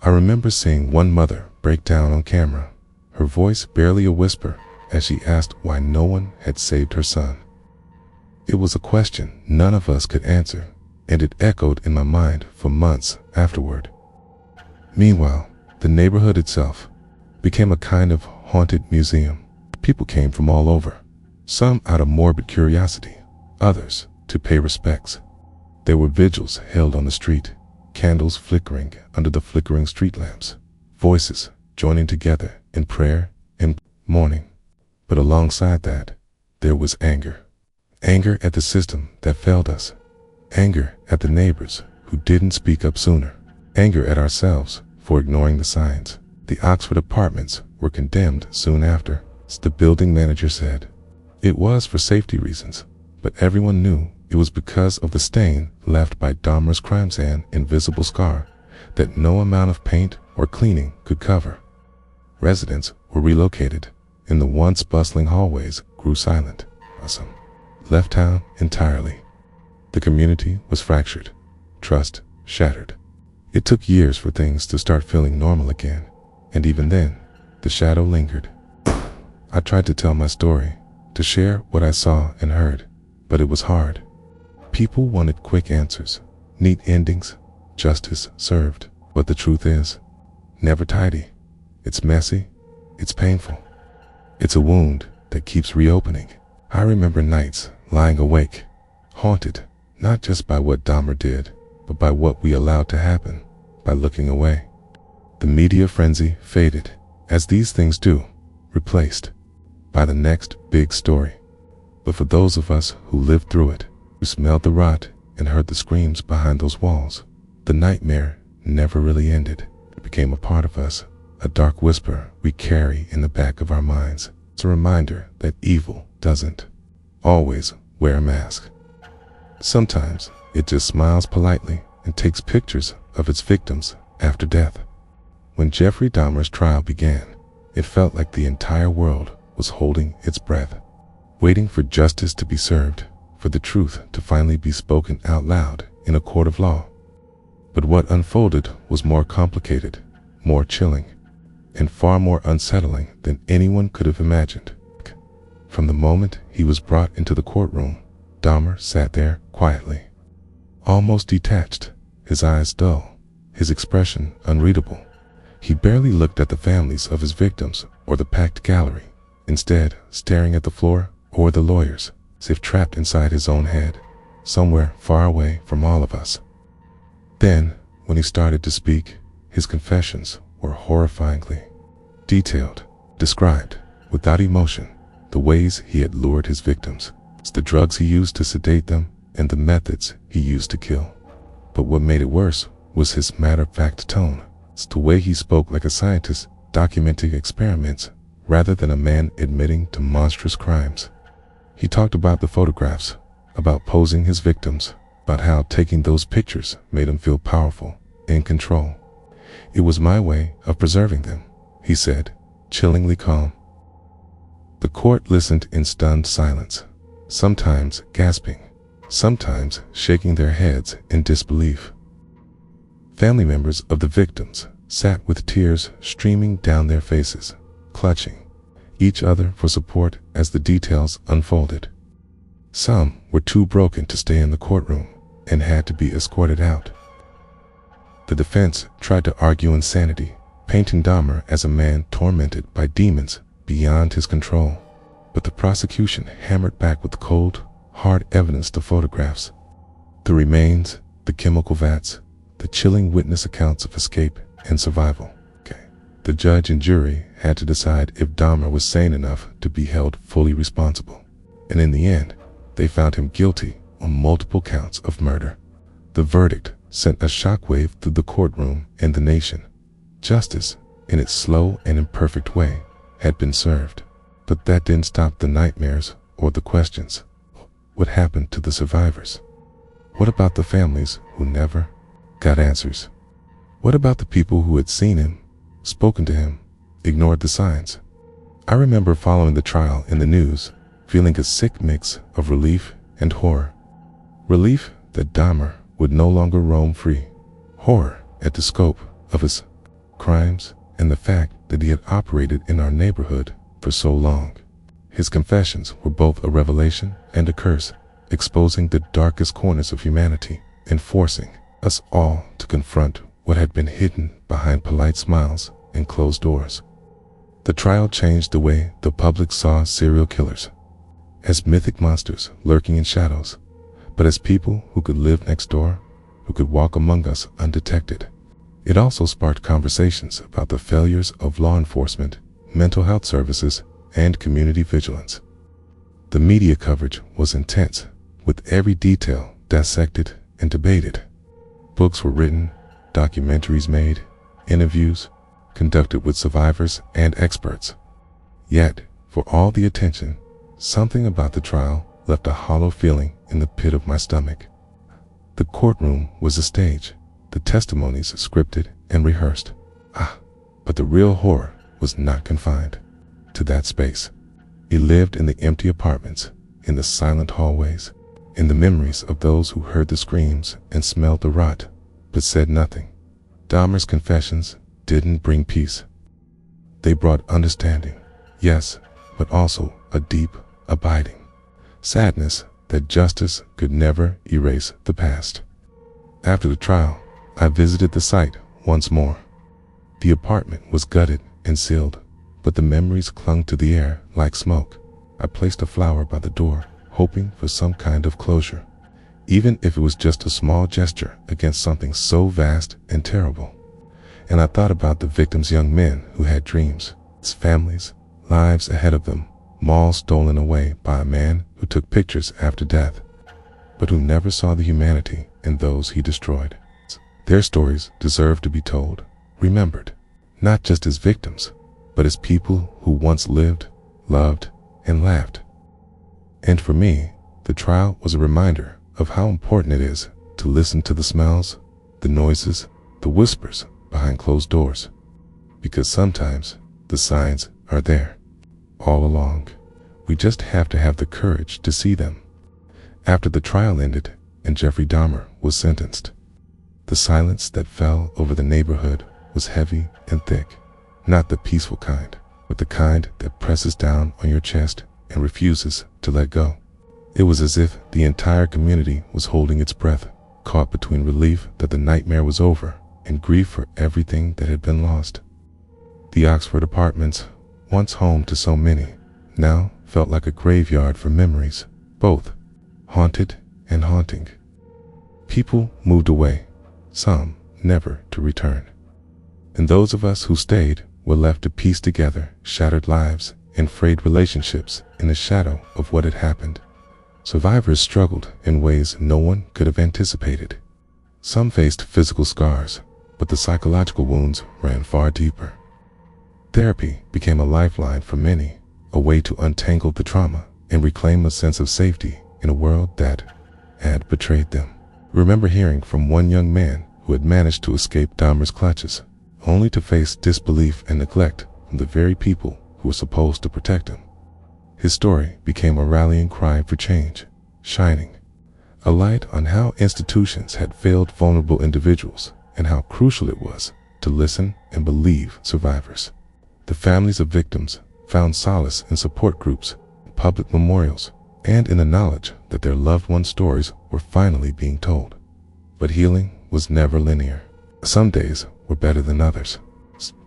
I remember seeing one mother break down on camera, her voice barely a whisper, as she asked why no one had saved her son. It was a question none of us could answer, and it echoed in my mind for months afterward. Meanwhile, the neighborhood itself became a kind of haunted museum. People came from all over, some out of morbid curiosity, others to pay respects. There were vigils held on the street, candles flickering under the flickering street lamps, voices joining together in prayer and mourning. But alongside that, there was anger. Anger at the system that failed us. Anger at the neighbors who didn't speak up sooner. Anger at ourselves for ignoring the signs. The Oxford apartments were condemned soon after. The building manager said it was for safety reasons, but everyone knew it was because of the stain left by Dahmer's crimes, an invisible scar that no amount of paint or cleaning could cover. Residents were relocated, and the once bustling hallways grew silent. Some left town entirely. The community was fractured, trust shattered. It took years for things to start feeling normal again, and even then, the shadow lingered. I tried to tell my story, to share what I saw and heard, but it was hard. People wanted quick answers, neat endings, justice served. But the truth is, never tidy. It's messy, it's painful. It's a wound that keeps reopening. I remember nights lying awake, haunted, not just by what Dahmer did, but by what we allowed to happen, by looking away. The media frenzy faded, as these things do, replaced by the next big story. But for those of us who lived through it, who smelled the rot and heard the screams behind those walls, the nightmare never really ended. It became a part of us, a dark whisper we carry in the back of our minds. It's a reminder that evil doesn't always wear a mask. Sometimes it just smiles politely and takes pictures of its victims after death. When Jeffrey Dahmer's trial began, it felt like the entire world was holding its breath, waiting for justice to be served, for the truth to finally be spoken out loud in a court of law. But what unfolded was more complicated, more chilling, and far more unsettling than anyone could have imagined. From the moment he was brought into the courtroom, Dahmer sat there quietly, almost detached, his eyes dull, his expression unreadable. He barely looked at the families of his victims or the packed gallery, instead staring at the floor or the lawyers, as if trapped inside his own head, somewhere far away from all of us. Then, when he started to speak, his confessions were horrifyingly detailed, described, without emotion, the ways he had lured his victims, the drugs he used to sedate them, and the methods he used to kill. But what made it worse was his matter-of-fact tone. It's the way he spoke like a scientist documenting experiments rather than a man admitting to monstrous crimes. He talked about the photographs, about posing his victims, about how taking those pictures made him feel powerful, in control. It was my way of preserving them, he said, chillingly calm. The court listened in stunned silence, sometimes gasping, sometimes shaking their heads in disbelief. Family members of the victims sat with tears streaming down their faces, clutching each other for support as the details unfolded. Some were too broken to stay in the courtroom and had to be escorted out. The defense tried to argue insanity, painting Dahmer as a man tormented by demons beyond his control, but the prosecution hammered back with cold, hard evidence, the photographs, the remains, the chemical vats, the chilling witness accounts of escape and survival. The judge and jury had to decide if Dahmer was sane enough to be held fully responsible, and in the end, they found him guilty on multiple counts of murder. The verdict sent a shockwave through the courtroom and the nation. Justice, in its slow and imperfect way, had been served. But that didn't stop the nightmares or the questions. What happened to the survivors? What about the families who never got answers? What about the people who had seen him, spoken to him, ignored the signs? I remember following the trial in the news, feeling a sick mix of relief and horror. Relief that Dahmer would no longer roam free. Horror at the scope of his crimes and the fact that he had operated in our neighborhood for so long. His confessions were both a revelation and a curse, exposing the darkest corners of humanity and forcing us all to confront what had been hidden behind polite smiles and closed doors. The trial changed the way the public saw serial killers, as mythic monsters lurking in shadows, but as people who could live next door, who could walk among us undetected. It also sparked conversations about the failures of law enforcement, mental health services, and community vigilance. The media coverage was intense, with every detail dissected and debated. Books were written, documentaries made, interviews conducted with survivors and experts. Yet, for all the attention, something about the trial left a hollow feeling in the pit of my stomach. The courtroom was a stage, the testimonies scripted and rehearsed. But the real horror was not confined to that space. It lived in the empty apartments, in the silent hallways, in the memories of those who heard the screams and smelled the rot, but said nothing. Dahmer's confessions didn't bring peace. They brought understanding, yes, but also a deep, abiding sadness that justice could never erase the past. After the trial, I visited the site once more. The apartment was gutted and sealed, but the memories clung to the air like smoke. I placed a flower by the door, hoping for some kind of closure, even if it was just a small gesture against something so vast and terrible. And I thought about the victims' young men who had dreams, families, lives ahead of them, all stolen away by a man who took pictures after death, but who never saw the humanity in those he destroyed. Their stories deserve to be told, remembered, not just as victims, but as people who once lived, loved, and laughed. And for me, the trial was a reminder of how important it is to listen to the smells, the noises, the whispers behind closed doors, because sometimes the signs are there all along. We just have to have the courage to see them. After the trial ended and Jeffrey Dahmer was sentenced, the silence that fell over the neighborhood was heavy and thick, not the peaceful kind, but the kind that presses down on your chest and refuses to let go. It was as if the entire community was holding its breath, caught between relief that the nightmare was over and grief for everything that had been lost. The Oxford Apartments, once home to so many, now felt like a graveyard for memories, both haunted and haunting. People moved away, some never to return. And those of us who stayed were left to piece together shattered lives and frayed relationships in the shadow of what had happened. Survivors struggled in ways no one could have anticipated. Some faced physical scars, but the psychological wounds ran far deeper. Therapy became a lifeline for many, a way to untangle the trauma and reclaim a sense of safety in a world that had betrayed them. I remember hearing from one young man who had managed to escape Dahmer's clutches, only to face disbelief and neglect from the very people who were supposed to protect him. His story became a rallying cry for change, shining a light on how institutions had failed vulnerable individuals and how crucial it was to listen and believe survivors. The families of victims found solace in support groups, public memorials, and in the knowledge that their loved ones' stories were finally being told. But healing was never linear. Some days were better than others.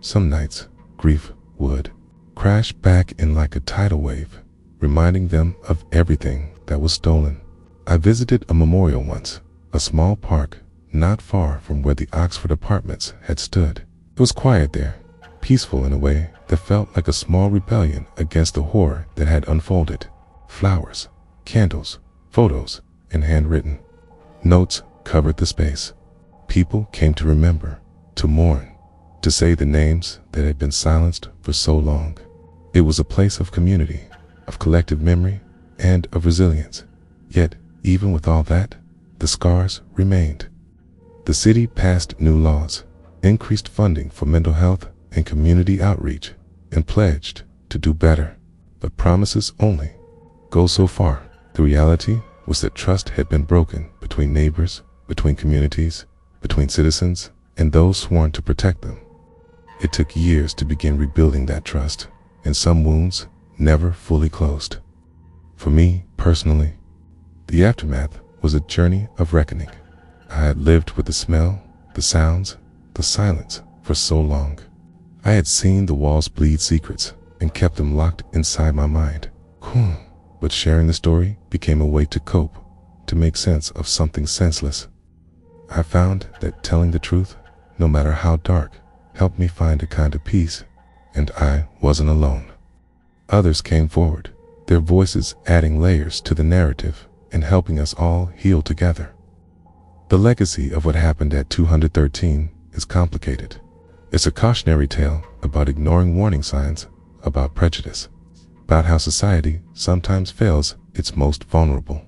Some nights, grief would crash back in like a tidal wave, reminding them of everything that was stolen. I visited a memorial once, a small park not far from where the Oxford apartments had stood. It was quiet there, peaceful in a way that felt like a small rebellion against the horror that had unfolded. Flowers, candles, photos, and handwritten notes covered the space. People came to remember, to mourn, to say the names that had been silenced for so long. It was a place of community, of collective memory, and of resilience. Yet, even with all that, the scars remained. The city passed new laws, increased funding for mental health and community outreach, and pledged to do better. But promises only go so far. The reality was that trust had been broken between neighbors, between communities, between citizens, and those sworn to protect them. It took years to begin rebuilding that trust, and some wounds never fully closed. For me, personally, the aftermath was a journey of reckoning. I had lived with the smell, the sounds, the silence for so long. I had seen the walls bleed secrets and kept them locked inside my mind. But sharing the story became a way to cope, to make sense of something senseless. I found that telling the truth, no matter how dark, helped me find a kind of peace, and I wasn't alone. Others came forward, their voices adding layers to the narrative and helping us all heal together. The legacy of what happened at 213 is complicated. It's a cautionary tale about ignoring warning signs, about prejudice, about how society sometimes fails its most vulnerable.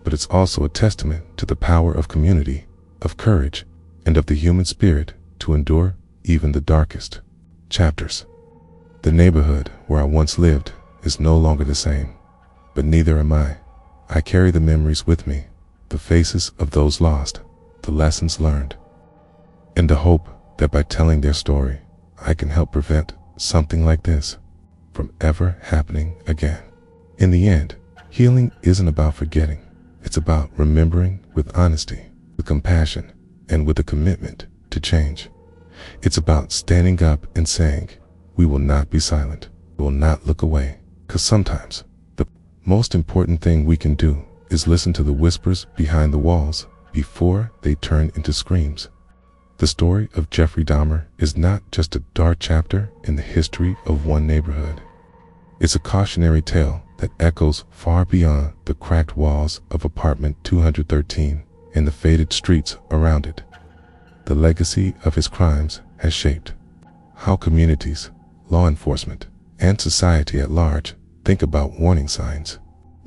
But it's also a testament to the power of community, of courage, and of the human spirit to endure even the darkest chapters. The neighborhood where I once lived is no longer the same, but neither am I. I carry the memories with me, the faces of those lost, the lessons learned, and the hope that by telling their story, I can help prevent something like this from ever happening again. In the end, healing isn't about forgetting. It's about remembering with honesty, with compassion, and with a commitment to change. It's about standing up and saying, we will not be silent, we will not look away, because sometimes the most important thing we can do is listen to the whispers behind the walls before they turn into screams. The story of Jeffrey Dahmer is not just a dark chapter in the history of one neighborhood. It's a cautionary tale that echoes far beyond the cracked walls of apartment 213 and the faded streets around it. The legacy of his crimes has shaped how communities, law enforcement, and society at large think about warning signs,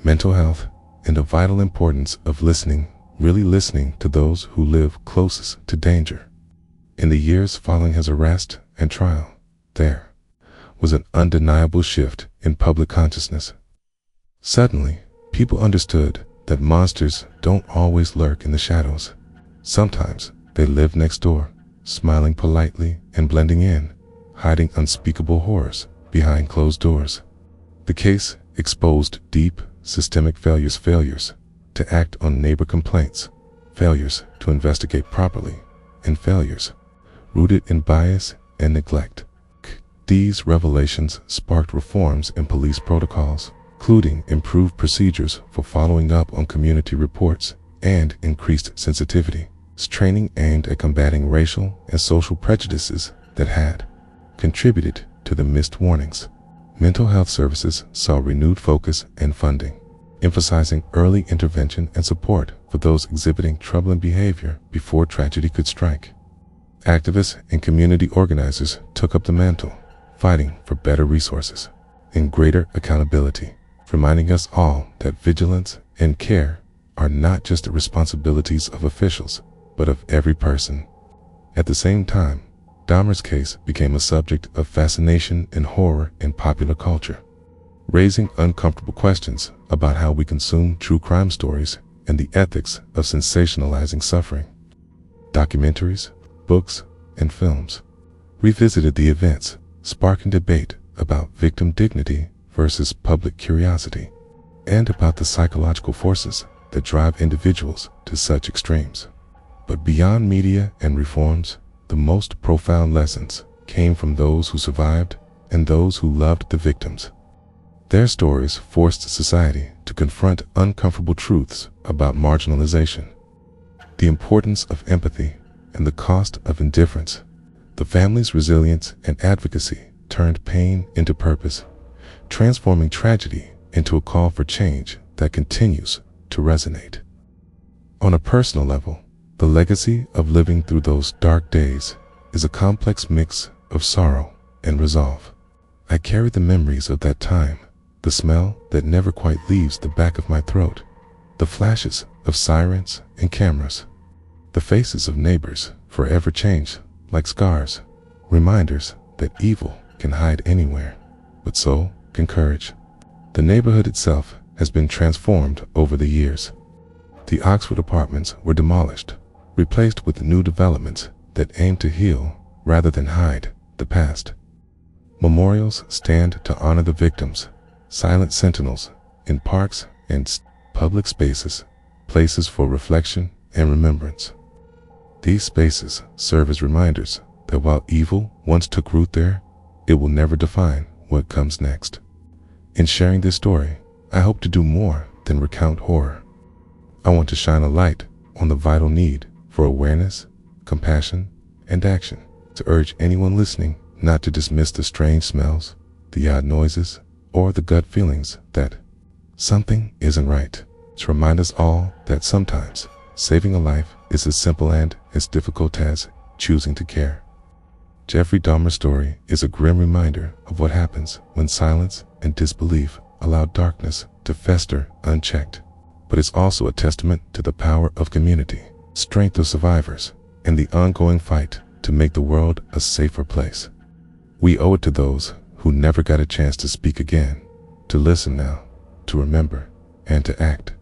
mental health, and the vital importance of listening, really listening to those who live closest to danger. In the years following his arrest and trial, there was an undeniable shift in public consciousness. Suddenly, people understood that monsters don't always lurk in the shadows. Sometimes they live next door, smiling politely and blending in, hiding unspeakable horrors behind closed doors. The case exposed deep, systemic failures to act on neighbor complaints, failures to investigate properly, and failures rooted in bias and neglect. These revelations sparked reforms in police protocols, including improved procedures for following up on community reports and increased sensitivity, training aimed at combating racial and social prejudices that had contributed to the missed warnings. Mental health services saw renewed focus and funding, emphasizing early intervention and support for those exhibiting troubling behavior before tragedy could strike. Activists and community organizers took up the mantle, fighting for better resources and greater accountability, reminding us all that vigilance and care are not just the responsibilities of officials, but of every person. At the same time, Dahmer's case became a subject of fascination and horror in popular culture. raising uncomfortable questions about how we consume true crime stories and the ethics of sensationalizing suffering. Documentaries, books, and films revisited the events, sparking debate about victim dignity versus public curiosity, and about the psychological forces that drive individuals to such extremes. But beyond media and reforms, the most profound lessons came from those who survived and those who loved the victims. Their stories forced society to confront uncomfortable truths about marginalization, the importance of empathy, and the cost of indifference. The family's resilience and advocacy turned pain into purpose, transforming tragedy into a call for change that continues to resonate. On a personal level, the legacy of living through those dark days is a complex mix of sorrow and resolve. I carry the memories of that time, the smell that never quite leaves the back of my throat, the flashes of sirens and cameras, the faces of neighbors forever changed like scars, reminders that evil can hide anywhere, but so can courage. The neighborhood itself has been transformed over the years. The Oxford apartments were demolished, replaced with new developments that aim to heal rather than hide the past. Memorials stand to honor the victims, silent sentinels in parks and public spaces, places for reflection and remembrance. These spaces serve as reminders that while evil once took root there, it will never define what comes next. In sharing this story, I hope to do more than recount horror. I want to shine a light on the vital need for awareness, compassion, and action, to urge anyone listening not to dismiss the strange smells, the odd noises, or the gut feelings that something isn't right, to remind us all that sometimes saving a life is as simple and as difficult as choosing to care. Jeffrey Dahmer's story is a grim reminder of what happens when silence and disbelief allow darkness to fester unchecked, but it's also a testament to the power of community, strength of survivors, and the ongoing fight to make the world a safer place. We owe it to those who never got a chance to speak again, to listen now, to remember, and to act.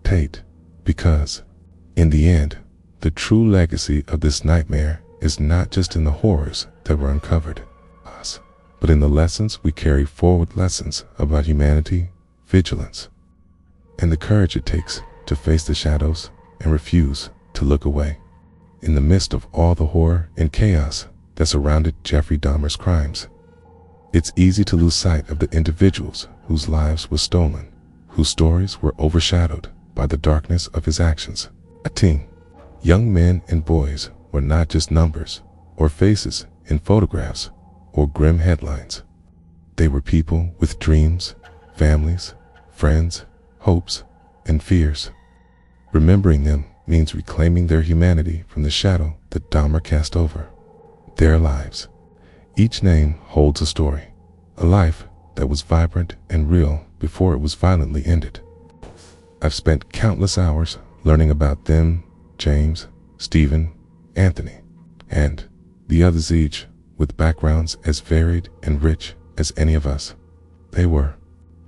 Tate, because, in the end, the true legacy of this nightmare is not just in the horrors that were uncovered, but in the lessons we carry forward, lessons about humanity, vigilance, and the courage it takes to face the shadows and refuse to look away. In the midst of all the horror and chaos that surrounded Jeffrey Dahmer's crimes, it's easy to lose sight of the individuals whose lives were stolen, whose stories were overshadowed by the darkness of his actions. A teen, young men and boys were not just numbers or faces in photographs or grim headlines. They were people with dreams, families, friends, hopes, and fears. Remembering them means reclaiming their humanity from the shadow that Dahmer cast over their lives. Each name holds a story, a life that was vibrant and real before it was violently ended. I've spent countless hours learning about them, James, Stephen, Anthony, and the others, each with backgrounds as varied and rich as any of us. They were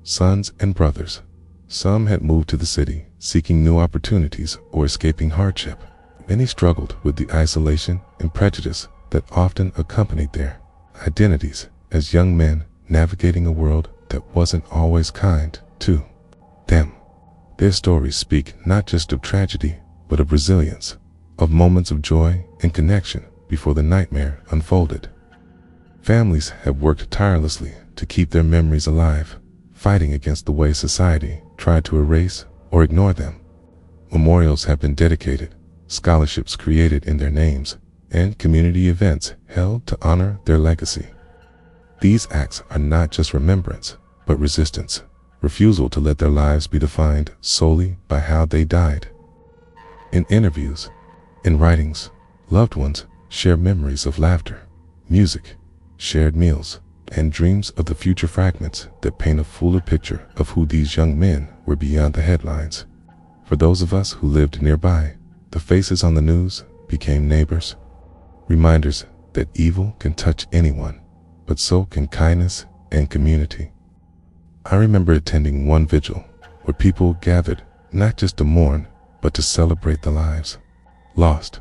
sons and brothers. Some had moved to the city, seeking new opportunities or escaping hardship. Many struggled with the isolation and prejudice that often accompanied their identities as young men navigating a world that wasn't always kind to them. Their stories speak not just of tragedy, but of resilience, of moments of joy and connection before the nightmare unfolded. Families have worked tirelessly to keep their memories alive, fighting against the way society tried to erase or ignore them. Memorials have been dedicated, scholarships created in their names, and community events held to honor their legacy. These acts are not just remembrance, but resistance, refusal to let their lives be defined solely by how they died. In interviews, in writings, loved ones share memories of laughter, music, shared meals, and dreams of the future, fragments that paint a fuller picture of who these young men were beyond the headlines. For those of us who lived nearby, the faces on the news became neighbors, reminders that evil can touch anyone, but so can kindness and community. I remember attending one vigil where people gathered not just to mourn, but to celebrate the lives lost.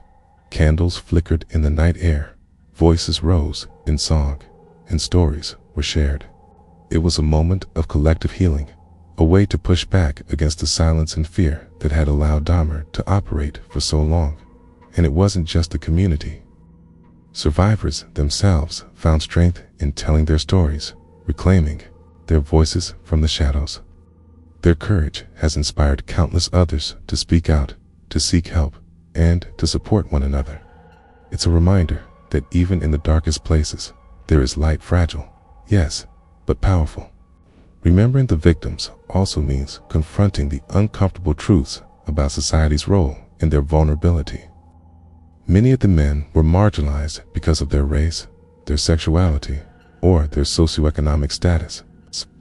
Candles flickered in the night air, voices rose in song, and stories were shared. It was a moment of collective healing, a way to push back against the silence and fear that had allowed Dahmer to operate for so long. And it wasn't just the community. Survivors themselves found strength in telling their stories, reclaiming their voices from the shadows. Their courage has inspired countless others to speak out, to seek help, and to support one another. It's a reminder that even in the darkest places, there is light, fragile, yes, but powerful. Remembering the victims also means confronting the uncomfortable truths about society's role in their vulnerability. Many of the men were marginalized because of their race, their sexuality, or their socioeconomic status,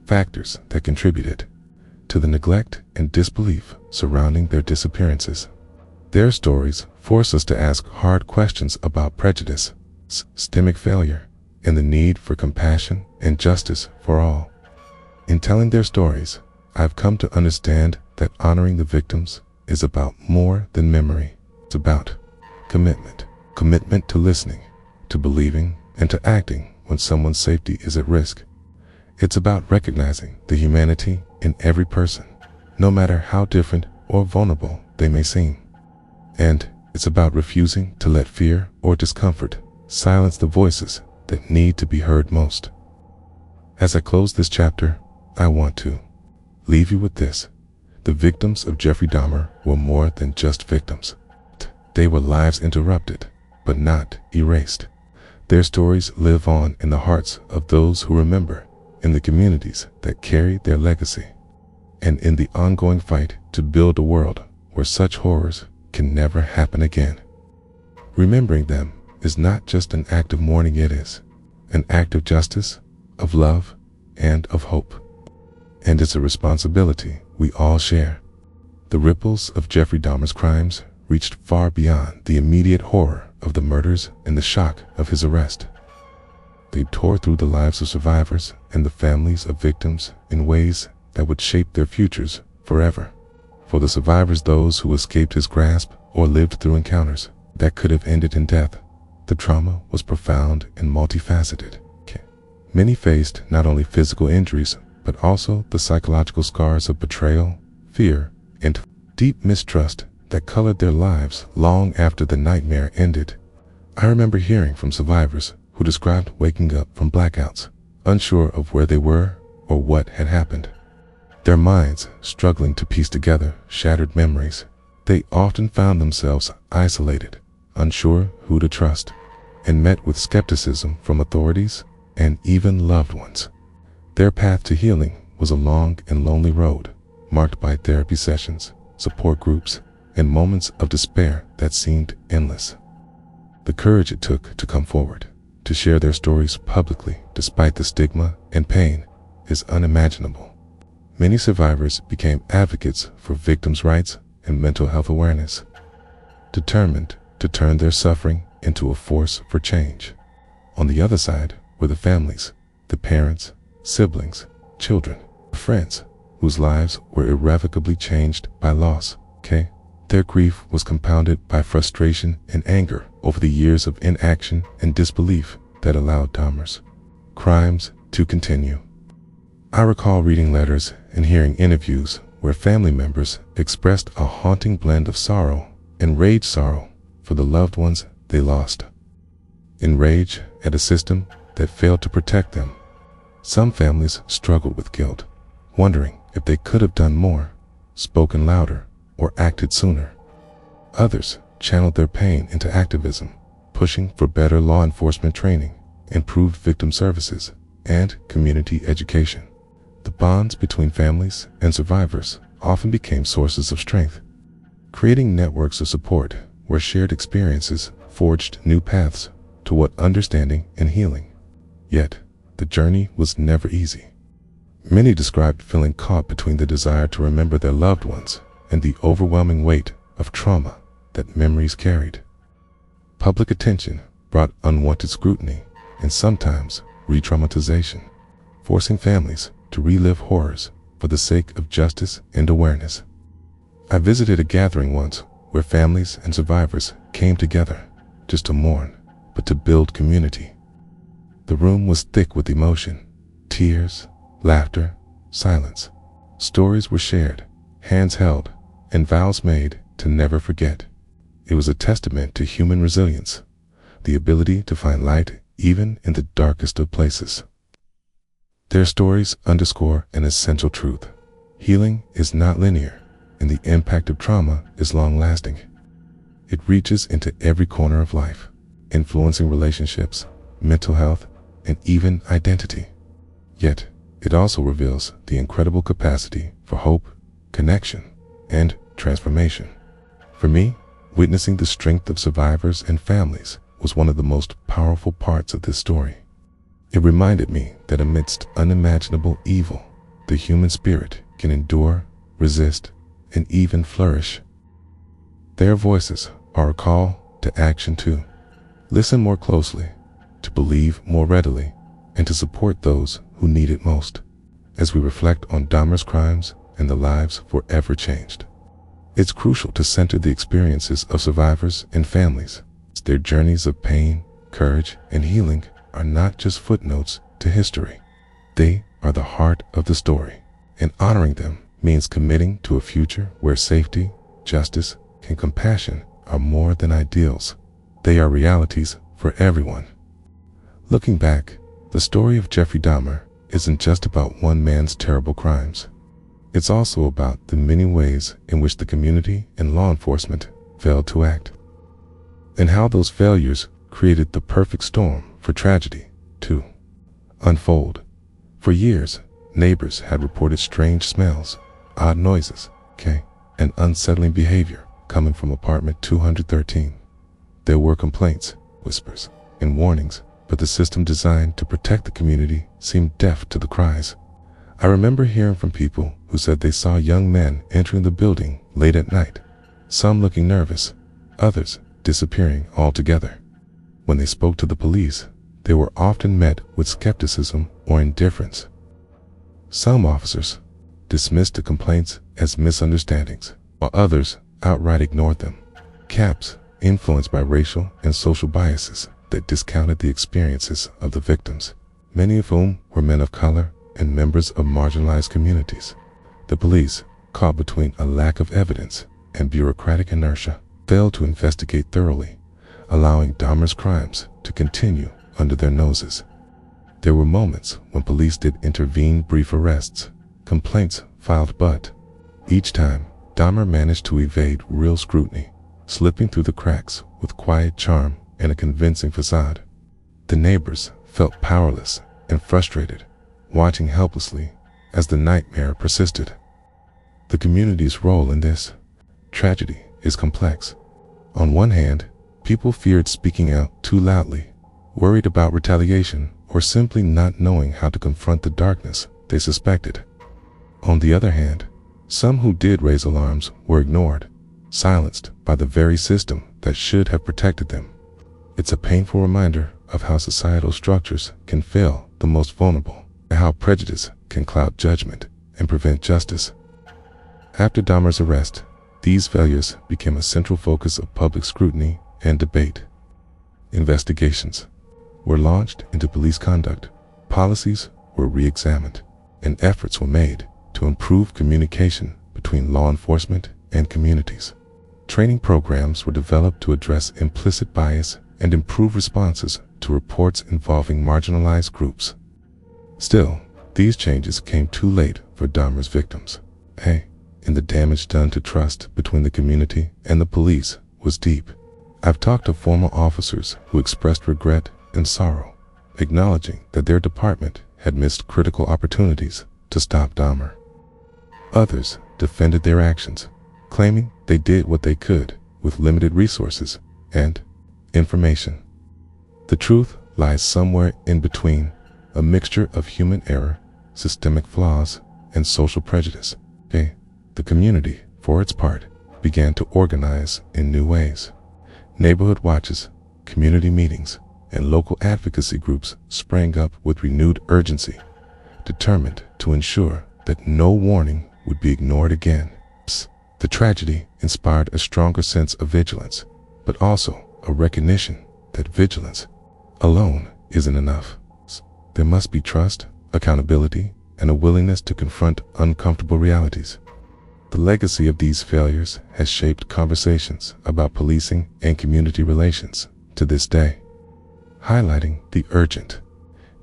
factors that contributed to the neglect and disbelief surrounding their disappearances. Their stories force us to ask hard questions about prejudice, systemic failure, and the need for compassion and justice for all. In telling their stories, I've come to understand that honoring the victims is about more than memory. It's about commitment to listening, to believing, and to acting when someone's safety is at risk. It's about recognizing the humanity in every person, no matter how different or vulnerable they may seem. And it's about refusing to let fear or discomfort silence the voices that need to be heard most. As I close this chapter, I want to leave you with this. The victims of Jeffrey Dahmer were more than just victims. They were lives interrupted, but not erased. Their stories live on in the hearts of those who remember, in the communities that carry their legacy, and in the ongoing fight to build a world where such horrors can never happen again. Remembering them is not just an act of mourning, it is an act of justice, of love, and of hope. And it's a responsibility we all share. The ripples of Jeffrey Dahmer's crimes reached far beyond the immediate horror of the murders and the shock of his arrest. They tore through the lives of survivors and the families of victims in ways that would shape their futures forever. For the survivors, those who escaped his grasp or lived through encounters that could have ended in death, the trauma was profound and multifaceted. Many faced not only physical injuries, but also the psychological scars of betrayal, fear, and deep mistrust that colored their lives long after the nightmare ended. I remember hearing from survivors who described waking up from blackouts, unsure of where they were or what had happened. Their minds struggling to piece together shattered memories. They often found themselves isolated, unsure who to trust, and met with skepticism from authorities and even loved ones. Their path to healing was a long and lonely road, marked by therapy sessions, support groups, and moments of despair that seemed endless. The courage it took to come forward, to share their stories publicly despite the stigma and pain, is unimaginable. Many survivors became advocates for victims' rights and mental health awareness, determined to turn their suffering into a force for change. On the other side were the families, the parents, siblings, children, friends, whose lives were irrevocably changed by loss. Their grief was compounded by frustration and anger over the years of inaction and disbelief that allowed Dahmer's crimes to continue. I recall reading letters and hearing interviews where family members expressed a haunting blend of sorrow and rage, sorrow for the loved ones they lost, enraged at a system that failed to protect them. Some families struggled with guilt, wondering if they could have done more, spoken louder, or acted sooner. Others channeled their pain into activism, pushing for better law enforcement training, improved victim services, and community education. The bonds between families and survivors often became sources of strength, creating networks of support where shared experiences forged new paths toward understanding and healing. Yet, the journey was never easy. Many described feeling caught between the desire to remember their loved ones and the overwhelming weight of trauma that memories carried. Public attention brought unwanted scrutiny and sometimes re-traumatization, forcing families to relive horrors for the sake of justice and awareness. I visited a gathering once where families and survivors came together just to mourn, but to build community. The room was thick with emotion, tears, laughter, silence. Stories were shared, hands held, and vows made to never forget. It was a testament to human resilience, the ability to find light even in the darkest of places. Their stories underscore an essential truth. Healing is not linear, and the impact of trauma is long-lasting. It reaches into every corner of life, influencing relationships, mental health, and even identity. Yet, it also reveals the incredible capacity for hope, connection, and transformation. For me, witnessing the strength of survivors and families was one of the most powerful parts of this story. It reminded me that amidst unimaginable evil, the human spirit can endure, resist, and even flourish. Their voices are a call to action to listen more closely, to believe more readily, and to support those who need it most. As we reflect on Dahmer's crimes and the lives forever changed, it's crucial to center the experiences of survivors and families. Their journeys of pain, courage, and healing are not just footnotes to history. They are the heart of the story, and honoring them means committing to a future where safety, justice, and compassion are more than ideals. They are realities for everyone. Looking back, the story of Jeffrey Dahmer isn't just about one man's terrible crimes. It's also about the many ways in which the community and law enforcement failed to act, and how those failures created the perfect storm for tragedy to unfold. For years, neighbors had reported strange smells, odd noises, and unsettling behavior coming from apartment 213. There were complaints, whispers, and warnings, but the system designed to protect the community seemed deaf to the cries. I remember hearing from people who said they saw young men entering the building late at night, some looking nervous, others disappearing altogether. When they spoke to the police, they were often met with skepticism or indifference. Some officers dismissed the complaints as misunderstandings, while others outright ignored them. Caps influenced by racial and social biases that discounted the experiences of the victims, many of whom were men of color and members of marginalized communities. The police, caught between a lack of evidence and bureaucratic inertia, failed to investigate thoroughly, allowing Dahmer's crimes to continue under their noses. There were moments when police did intervene, brief arrests, complaints filed, but each time Dahmer managed to evade real scrutiny, slipping through the cracks with quiet charm and a convincing facade. The neighbors felt powerless and frustrated, watching helplessly as the nightmare persisted. The community's role in this tragedy is complex. On one hand, people feared speaking out too loudly, worried about retaliation, or simply not knowing how to confront the darkness they suspected. On the other hand, some who did raise alarms were ignored, silenced by the very system that should have protected them. It's a painful reminder of how societal structures can fail the most vulnerable, and how prejudice can cloud judgment and prevent justice. After Dahmer's arrest, these failures became a central focus of public scrutiny and debate. Investigations were launched into police conduct, policies were re-examined, and efforts were made to improve communication between law enforcement and communities. Training programs were developed to address implicit bias and improve responses to reports involving marginalized groups. Still, these changes came too late for Dahmer's victims. And the damage done to trust between the community and the police was deep. I've talked to former officers who expressed regret and sorrow, acknowledging that their department had missed critical opportunities to stop Dahmer. Others defended their actions, claiming they did what they could with limited resources and information. The truth lies somewhere in between, a mixture of human error, systemic flaws, and social prejudice. The community, for its part, began to organize in new ways. Neighborhood watches, community meetings, and local advocacy groups sprang up with renewed urgency, determined to ensure that no warning would be ignored again. The tragedy inspired a stronger sense of vigilance, but also a recognition that vigilance alone isn't enough. There must be trust, accountability, and a willingness to confront uncomfortable realities. The legacy of these failures has shaped conversations about policing and community relations to this day, highlighting the urgent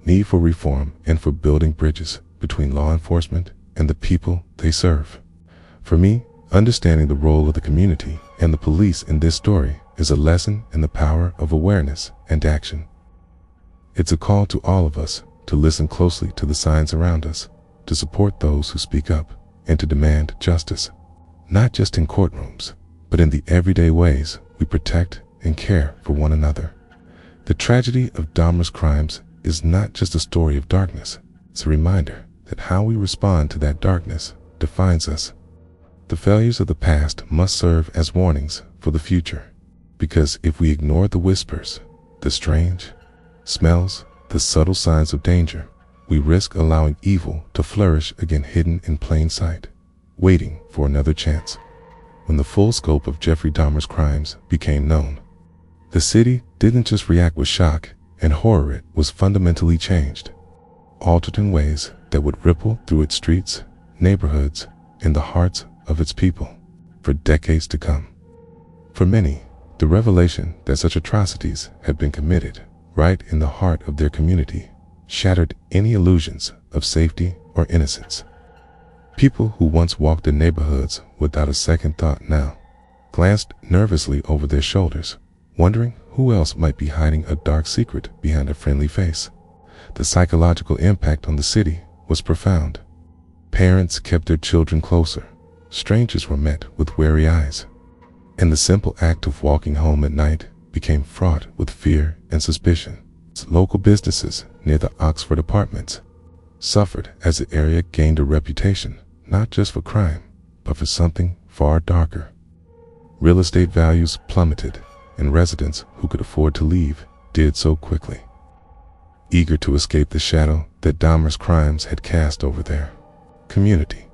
need for reform and for building bridges between law enforcement and the people they serve. For me, understanding the role of the community and the police in this story is a lesson in the power of awareness and action. It's a call to all of us to listen closely to the signs around us, to support those who speak up, and to demand justice, not just in courtrooms, but in the everyday ways we protect and care for one another. The tragedy of Dahmer's crimes is not just a story of darkness. It's a reminder that how we respond to that darkness defines us. The failures of the past must serve as warnings for the future, because if we ignore the whispers, the strange smells, the subtle signs of danger, we risk allowing evil to flourish again, hidden in plain sight, waiting for another chance. When the full scope of Jeffrey Dahmer's crimes became known, the city didn't just react with shock and horror, it was fundamentally changed, altered in ways that would ripple through its streets, neighborhoods, and the hearts of its people for decades to come. For many, the revelation that such atrocities had been committed right in the heart of their community shattered any illusions of safety or innocence. People who once walked in neighborhoods without a second thought now glanced nervously over their shoulders, wondering who else might be hiding a dark secret behind a friendly face. The psychological impact on the city was profound. Parents kept their children closer, strangers were met with wary eyes, and the simple act of walking home at night became fraught with fear and suspicion. Local businesses near the Oxford apartments suffered as the area gained a reputation not just for crime, but for something far darker. Real estate values plummeted, and residents who could afford to leave did so quickly, eager to escape the shadow that Dahmer's crimes had cast over their community.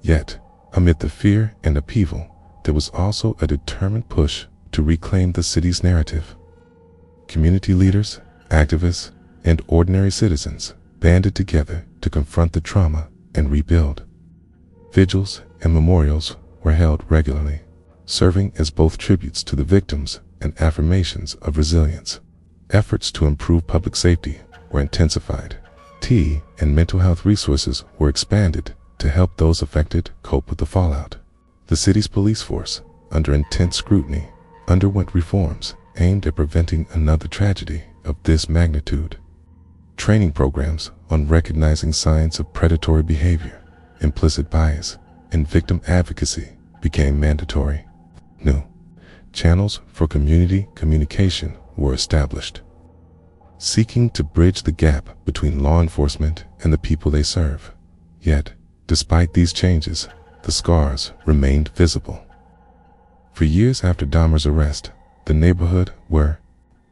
Yet, amid the fear and upheaval, there was also a determined push to reclaim the city's narrative. Community leaders, activists, and ordinary citizens banded together to confront the trauma and rebuild. Vigils and memorials were held regularly, serving as both tributes to the victims and affirmations of resilience. Efforts to improve public safety were intensified. And mental health resources were expanded to help those affected cope with the fallout. The city's police force, under intense scrutiny, underwent reforms aimed at preventing another tragedy of this magnitude. Training programs on recognizing signs of predatory behavior, implicit bias, and victim advocacy became mandatory. New channels for community communication were established, seeking to bridge the gap between law enforcement and the people they serve. Yet, despite these changes, the scars remained visible. For years after Dahmer's arrest, the neighborhood where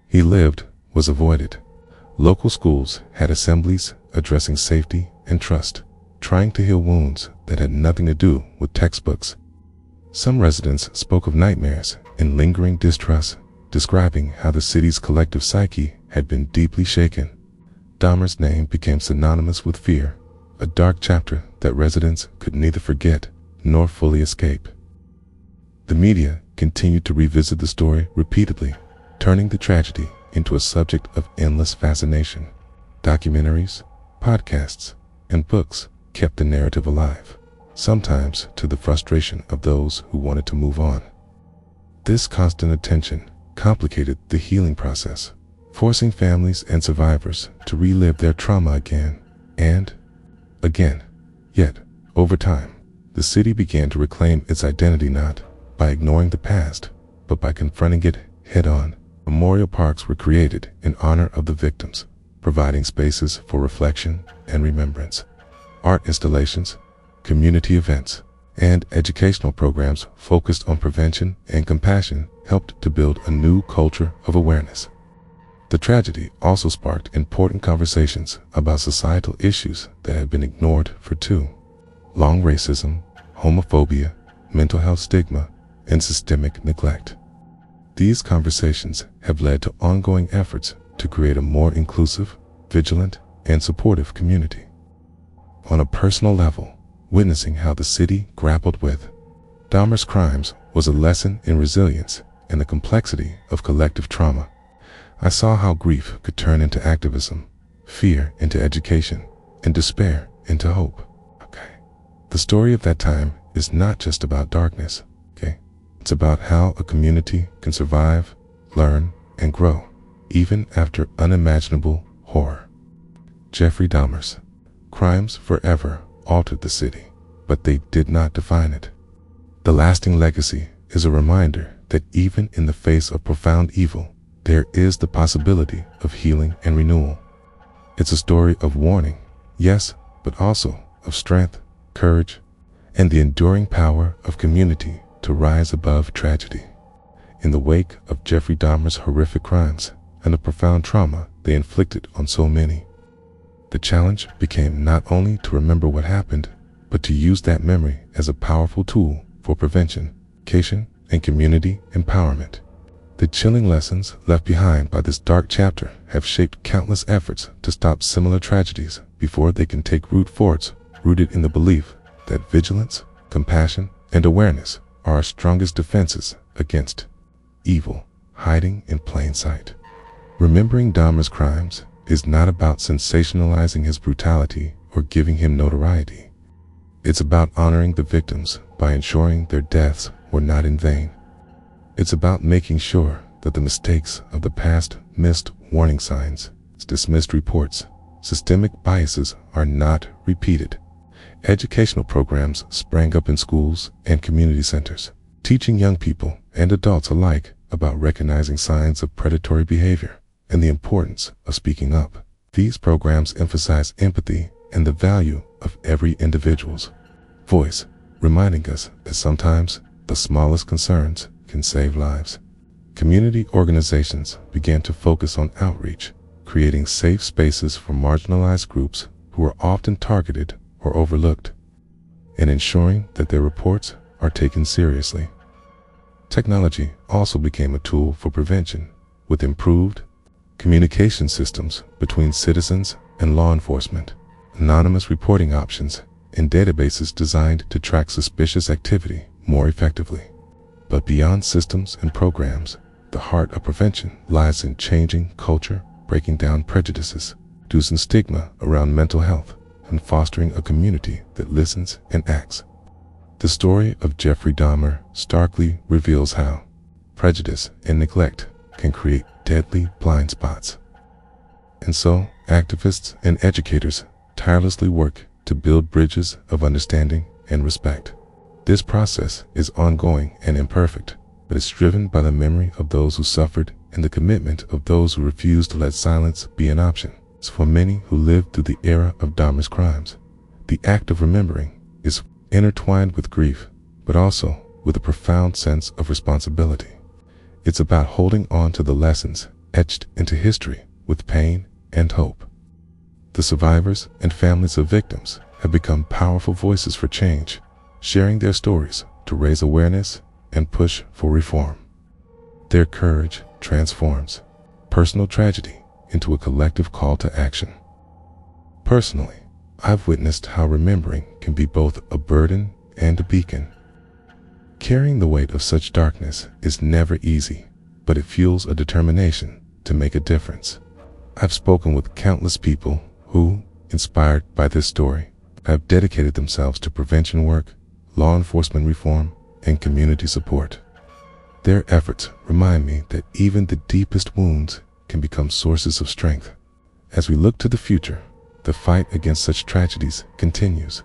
he lived was avoided. Local schools had assemblies addressing safety and trust, trying to heal wounds that had nothing to do with textbooks. Some residents spoke of nightmares and lingering distrust, describing how the city's collective psyche had been deeply shaken. Dahmer's name became synonymous with fear, a dark chapter that residents could neither forget nor fully escape. The media continued to revisit the story repeatedly, turning the tragedy into a subject of endless fascination. Documentaries, podcasts, and books kept the narrative alive, sometimes to the frustration of those who wanted to move on. This constant attention complicated the healing process, forcing families and survivors to relive their trauma again and again. Yet, over time, the city began to reclaim its identity not by ignoring the past, but by confronting it head-on. Memorial parks were created in honor of the victims, providing spaces for reflection and remembrance. Art installations, community events, and educational programs focused on prevention and compassion helped to build a new culture of awareness. The tragedy also sparked important conversations about societal issues that had been ignored for too long: racism, homophobia, mental health stigma, and systemic neglect. These conversations have led to ongoing efforts to create a more inclusive, vigilant, and supportive community. On a personal level, witnessing how the city grappled with Dahmer's crimes was a lesson in resilience and the complexity of collective trauma. I saw how grief could turn into activism, fear into education, and despair into hope. The story of that time is not just about darkness, It's about how a community can survive, learn, and grow, even after unimaginable horror. Jeffrey Dahmer's crimes forever altered the city, but they did not define it. The lasting legacy is a reminder that even in the face of profound evil, there is the possibility of healing and renewal. It's a story of warning, yes, but also of strength, courage, and the enduring power of community to rise above tragedy. In the wake of Jeffrey Dahmer's horrific crimes and the profound trauma they inflicted on so many, the challenge became not only to remember what happened, but to use that memory as a powerful tool for prevention, education, and community empowerment. The chilling lessons left behind by this dark chapter have shaped countless efforts to stop similar tragedies before they can take root. Forts rooted in the belief that vigilance, compassion, and awareness are our strongest defenses against evil hiding in plain sight. Remembering Dahmer's crimes is not about sensationalizing his brutality or giving him notoriety. It's about honoring the victims by ensuring their deaths were not in vain. It's about making sure that the mistakes of the past, missed warning signs, dismissed reports, systemic biases are not repeated. Educational programs sprang up in schools and community centers, teaching young people and adults alike about recognizing signs of predatory behavior and the importance of speaking up. These programs emphasize empathy and the value of every individual's voice, reminding us that sometimes the smallest concerns can save lives. Community organizations began to focus on outreach, creating safe spaces for marginalized groups who are often targeted or overlooked, and ensuring that their reports are taken seriously. Technology also became a tool for prevention, with improved communication systems between citizens and law enforcement, anonymous reporting options, and databases designed to track suspicious activity more effectively. But beyond systems and programs, the heart of prevention lies in changing culture, breaking down prejudices, reducing stigma around mental health, and fostering a community that listens and acts. The story of Jeffrey Dahmer starkly reveals how prejudice and neglect can create deadly blind spots. And so, activists and educators tirelessly work to build bridges of understanding and respect. This process is ongoing and imperfect, but it's driven by the memory of those who suffered and the commitment of those who refused to let silence be an option. For many who lived through the era of Dahmer's crimes, the act of remembering is intertwined with grief, but also with a profound sense of responsibility. It's about holding on to the lessons etched into history with pain and hope. The survivors and families of victims have become powerful voices for change, sharing their stories to raise awareness and push for reform. Their courage transforms personal tragedy into a collective call to action. Personally, I've witnessed how remembering can be both a burden and a beacon. Carrying the weight of such darkness is never easy, but it fuels a determination to make a difference. I've spoken with countless people who, inspired by this story, have dedicated themselves to prevention work, law enforcement reform, and community support. Their efforts remind me that even the deepest wounds can become sources of strength. As we look to the future, the fight against such tragedies continues.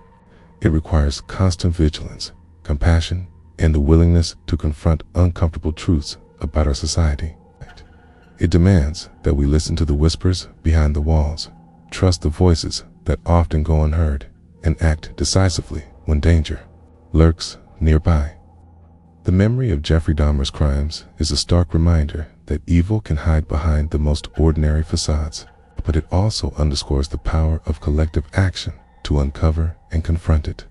It requires constant vigilance, compassion, and the willingness to confront uncomfortable truths about our society. It demands that we listen to the whispers behind the walls, trust the voices that often go unheard, and act decisively when danger lurks nearby. The memory of Jeffrey Dahmer's crimes is a stark reminder that evil can hide behind the most ordinary facades, but it also underscores the power of collective action to uncover and confront it.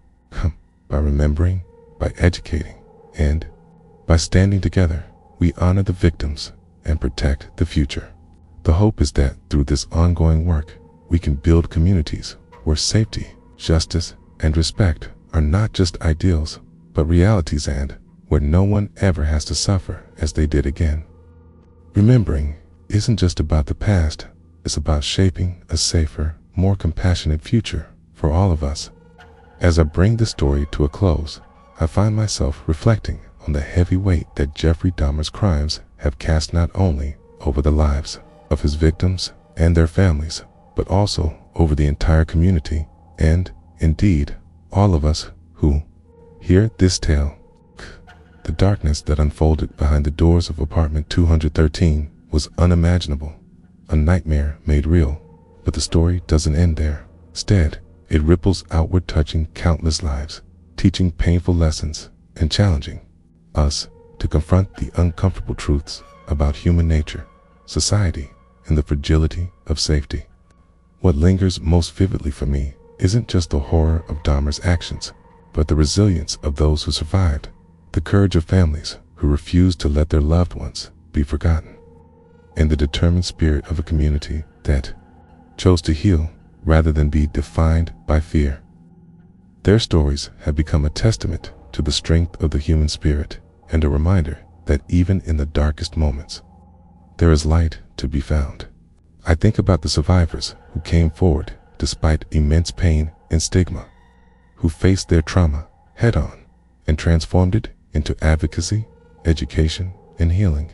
By remembering, by educating, and by standing together, we honor the victims and protect the future. The hope is that through this ongoing work, we can build communities where safety, justice, and respect are not just ideals, but realities, and where no one ever has to suffer as they did again. Remembering isn't just about the past, it's about shaping a safer, more compassionate future for all of us. As I bring this story to a close, I find myself reflecting on the heavy weight that Jeffrey Dahmer's crimes have cast not only over the lives of his victims and their families, but also over the entire community and, indeed, all of us who hear this tale. The darkness that unfolded behind the doors of apartment 213 was unimaginable, a nightmare made real. But the story doesn't end there. Instead, it ripples outward, touching countless lives, teaching painful lessons, and challenging us to confront the uncomfortable truths about human nature, society, and the fragility of safety. What lingers most vividly for me isn't just the horror of Dahmer's actions, but the resilience of those who survived, the courage of families who refused to let their loved ones be forgotten, and the determined spirit of a community that chose to heal rather than be defined by fear. Their stories have become a testament to the strength of the human spirit and a reminder that even in the darkest moments, there is light to be found. I think about the survivors who came forward despite immense pain and stigma, who faced their trauma head-on and transformed it into advocacy, education, and healing.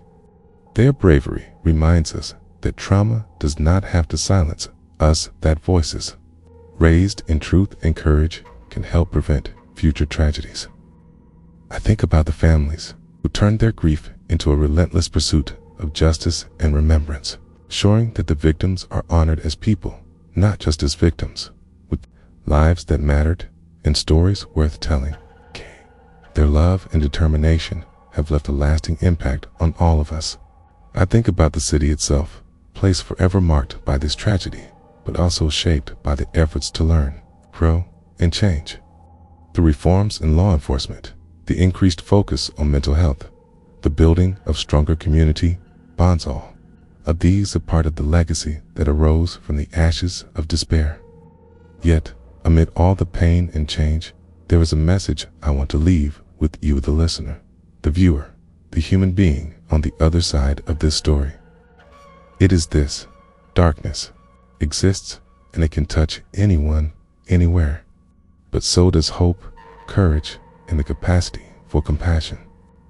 Their bravery reminds us that trauma does not have to silence us, that voices raised in truth and courage can help prevent future tragedies. I think about the families who turned their grief into a relentless pursuit of justice and remembrance, ensuring that the victims are honored as people, not just as victims, with lives that mattered and stories worth telling. Their love and determination have left a lasting impact on all of us. I think about the city itself, a place forever marked by this tragedy, but also shaped by the efforts to learn, grow, and change. The reforms in law enforcement, the increased focus on mental health, the building of stronger community bonds, all of these are part of the legacy that arose from the ashes of despair. Yet, amid all the pain and change, there is a message I want to leave with you, the listener, the viewer, the human being on the other side of this story. It is this: darkness exists and it can touch anyone, anywhere. But so does hope, courage, and the capacity for compassion.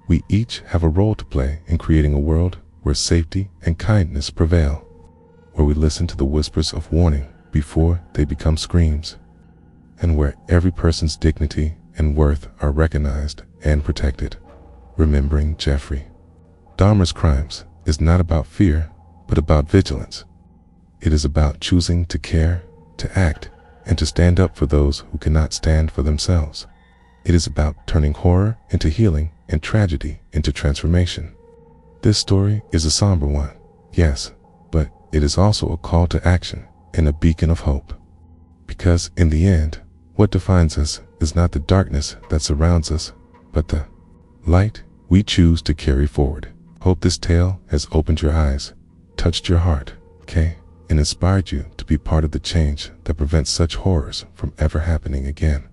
We each have a role to play in creating a world where safety and kindness prevail, where we listen to the whispers of warning before they become screams, and where every person's dignity and worth are recognized and protected. Remembering Jeffrey Dahmer's crimes is not about fear, but about vigilance. It is about choosing to care, to act, and to stand up for those who cannot stand for themselves. It is about turning horror into healing and tragedy into transformation. This story is a somber one, yes, but it is also a call to action and a beacon of hope. Because in the end, what defines us is not the darkness that surrounds us, but the light we choose to carry forward. Hope this tale has opened your eyes, touched your heart, and inspired you to be part of the change that prevents such horrors from ever happening again.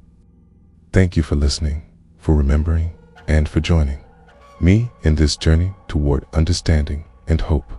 Thank you for listening, for remembering, and for joining me in this journey toward understanding and hope.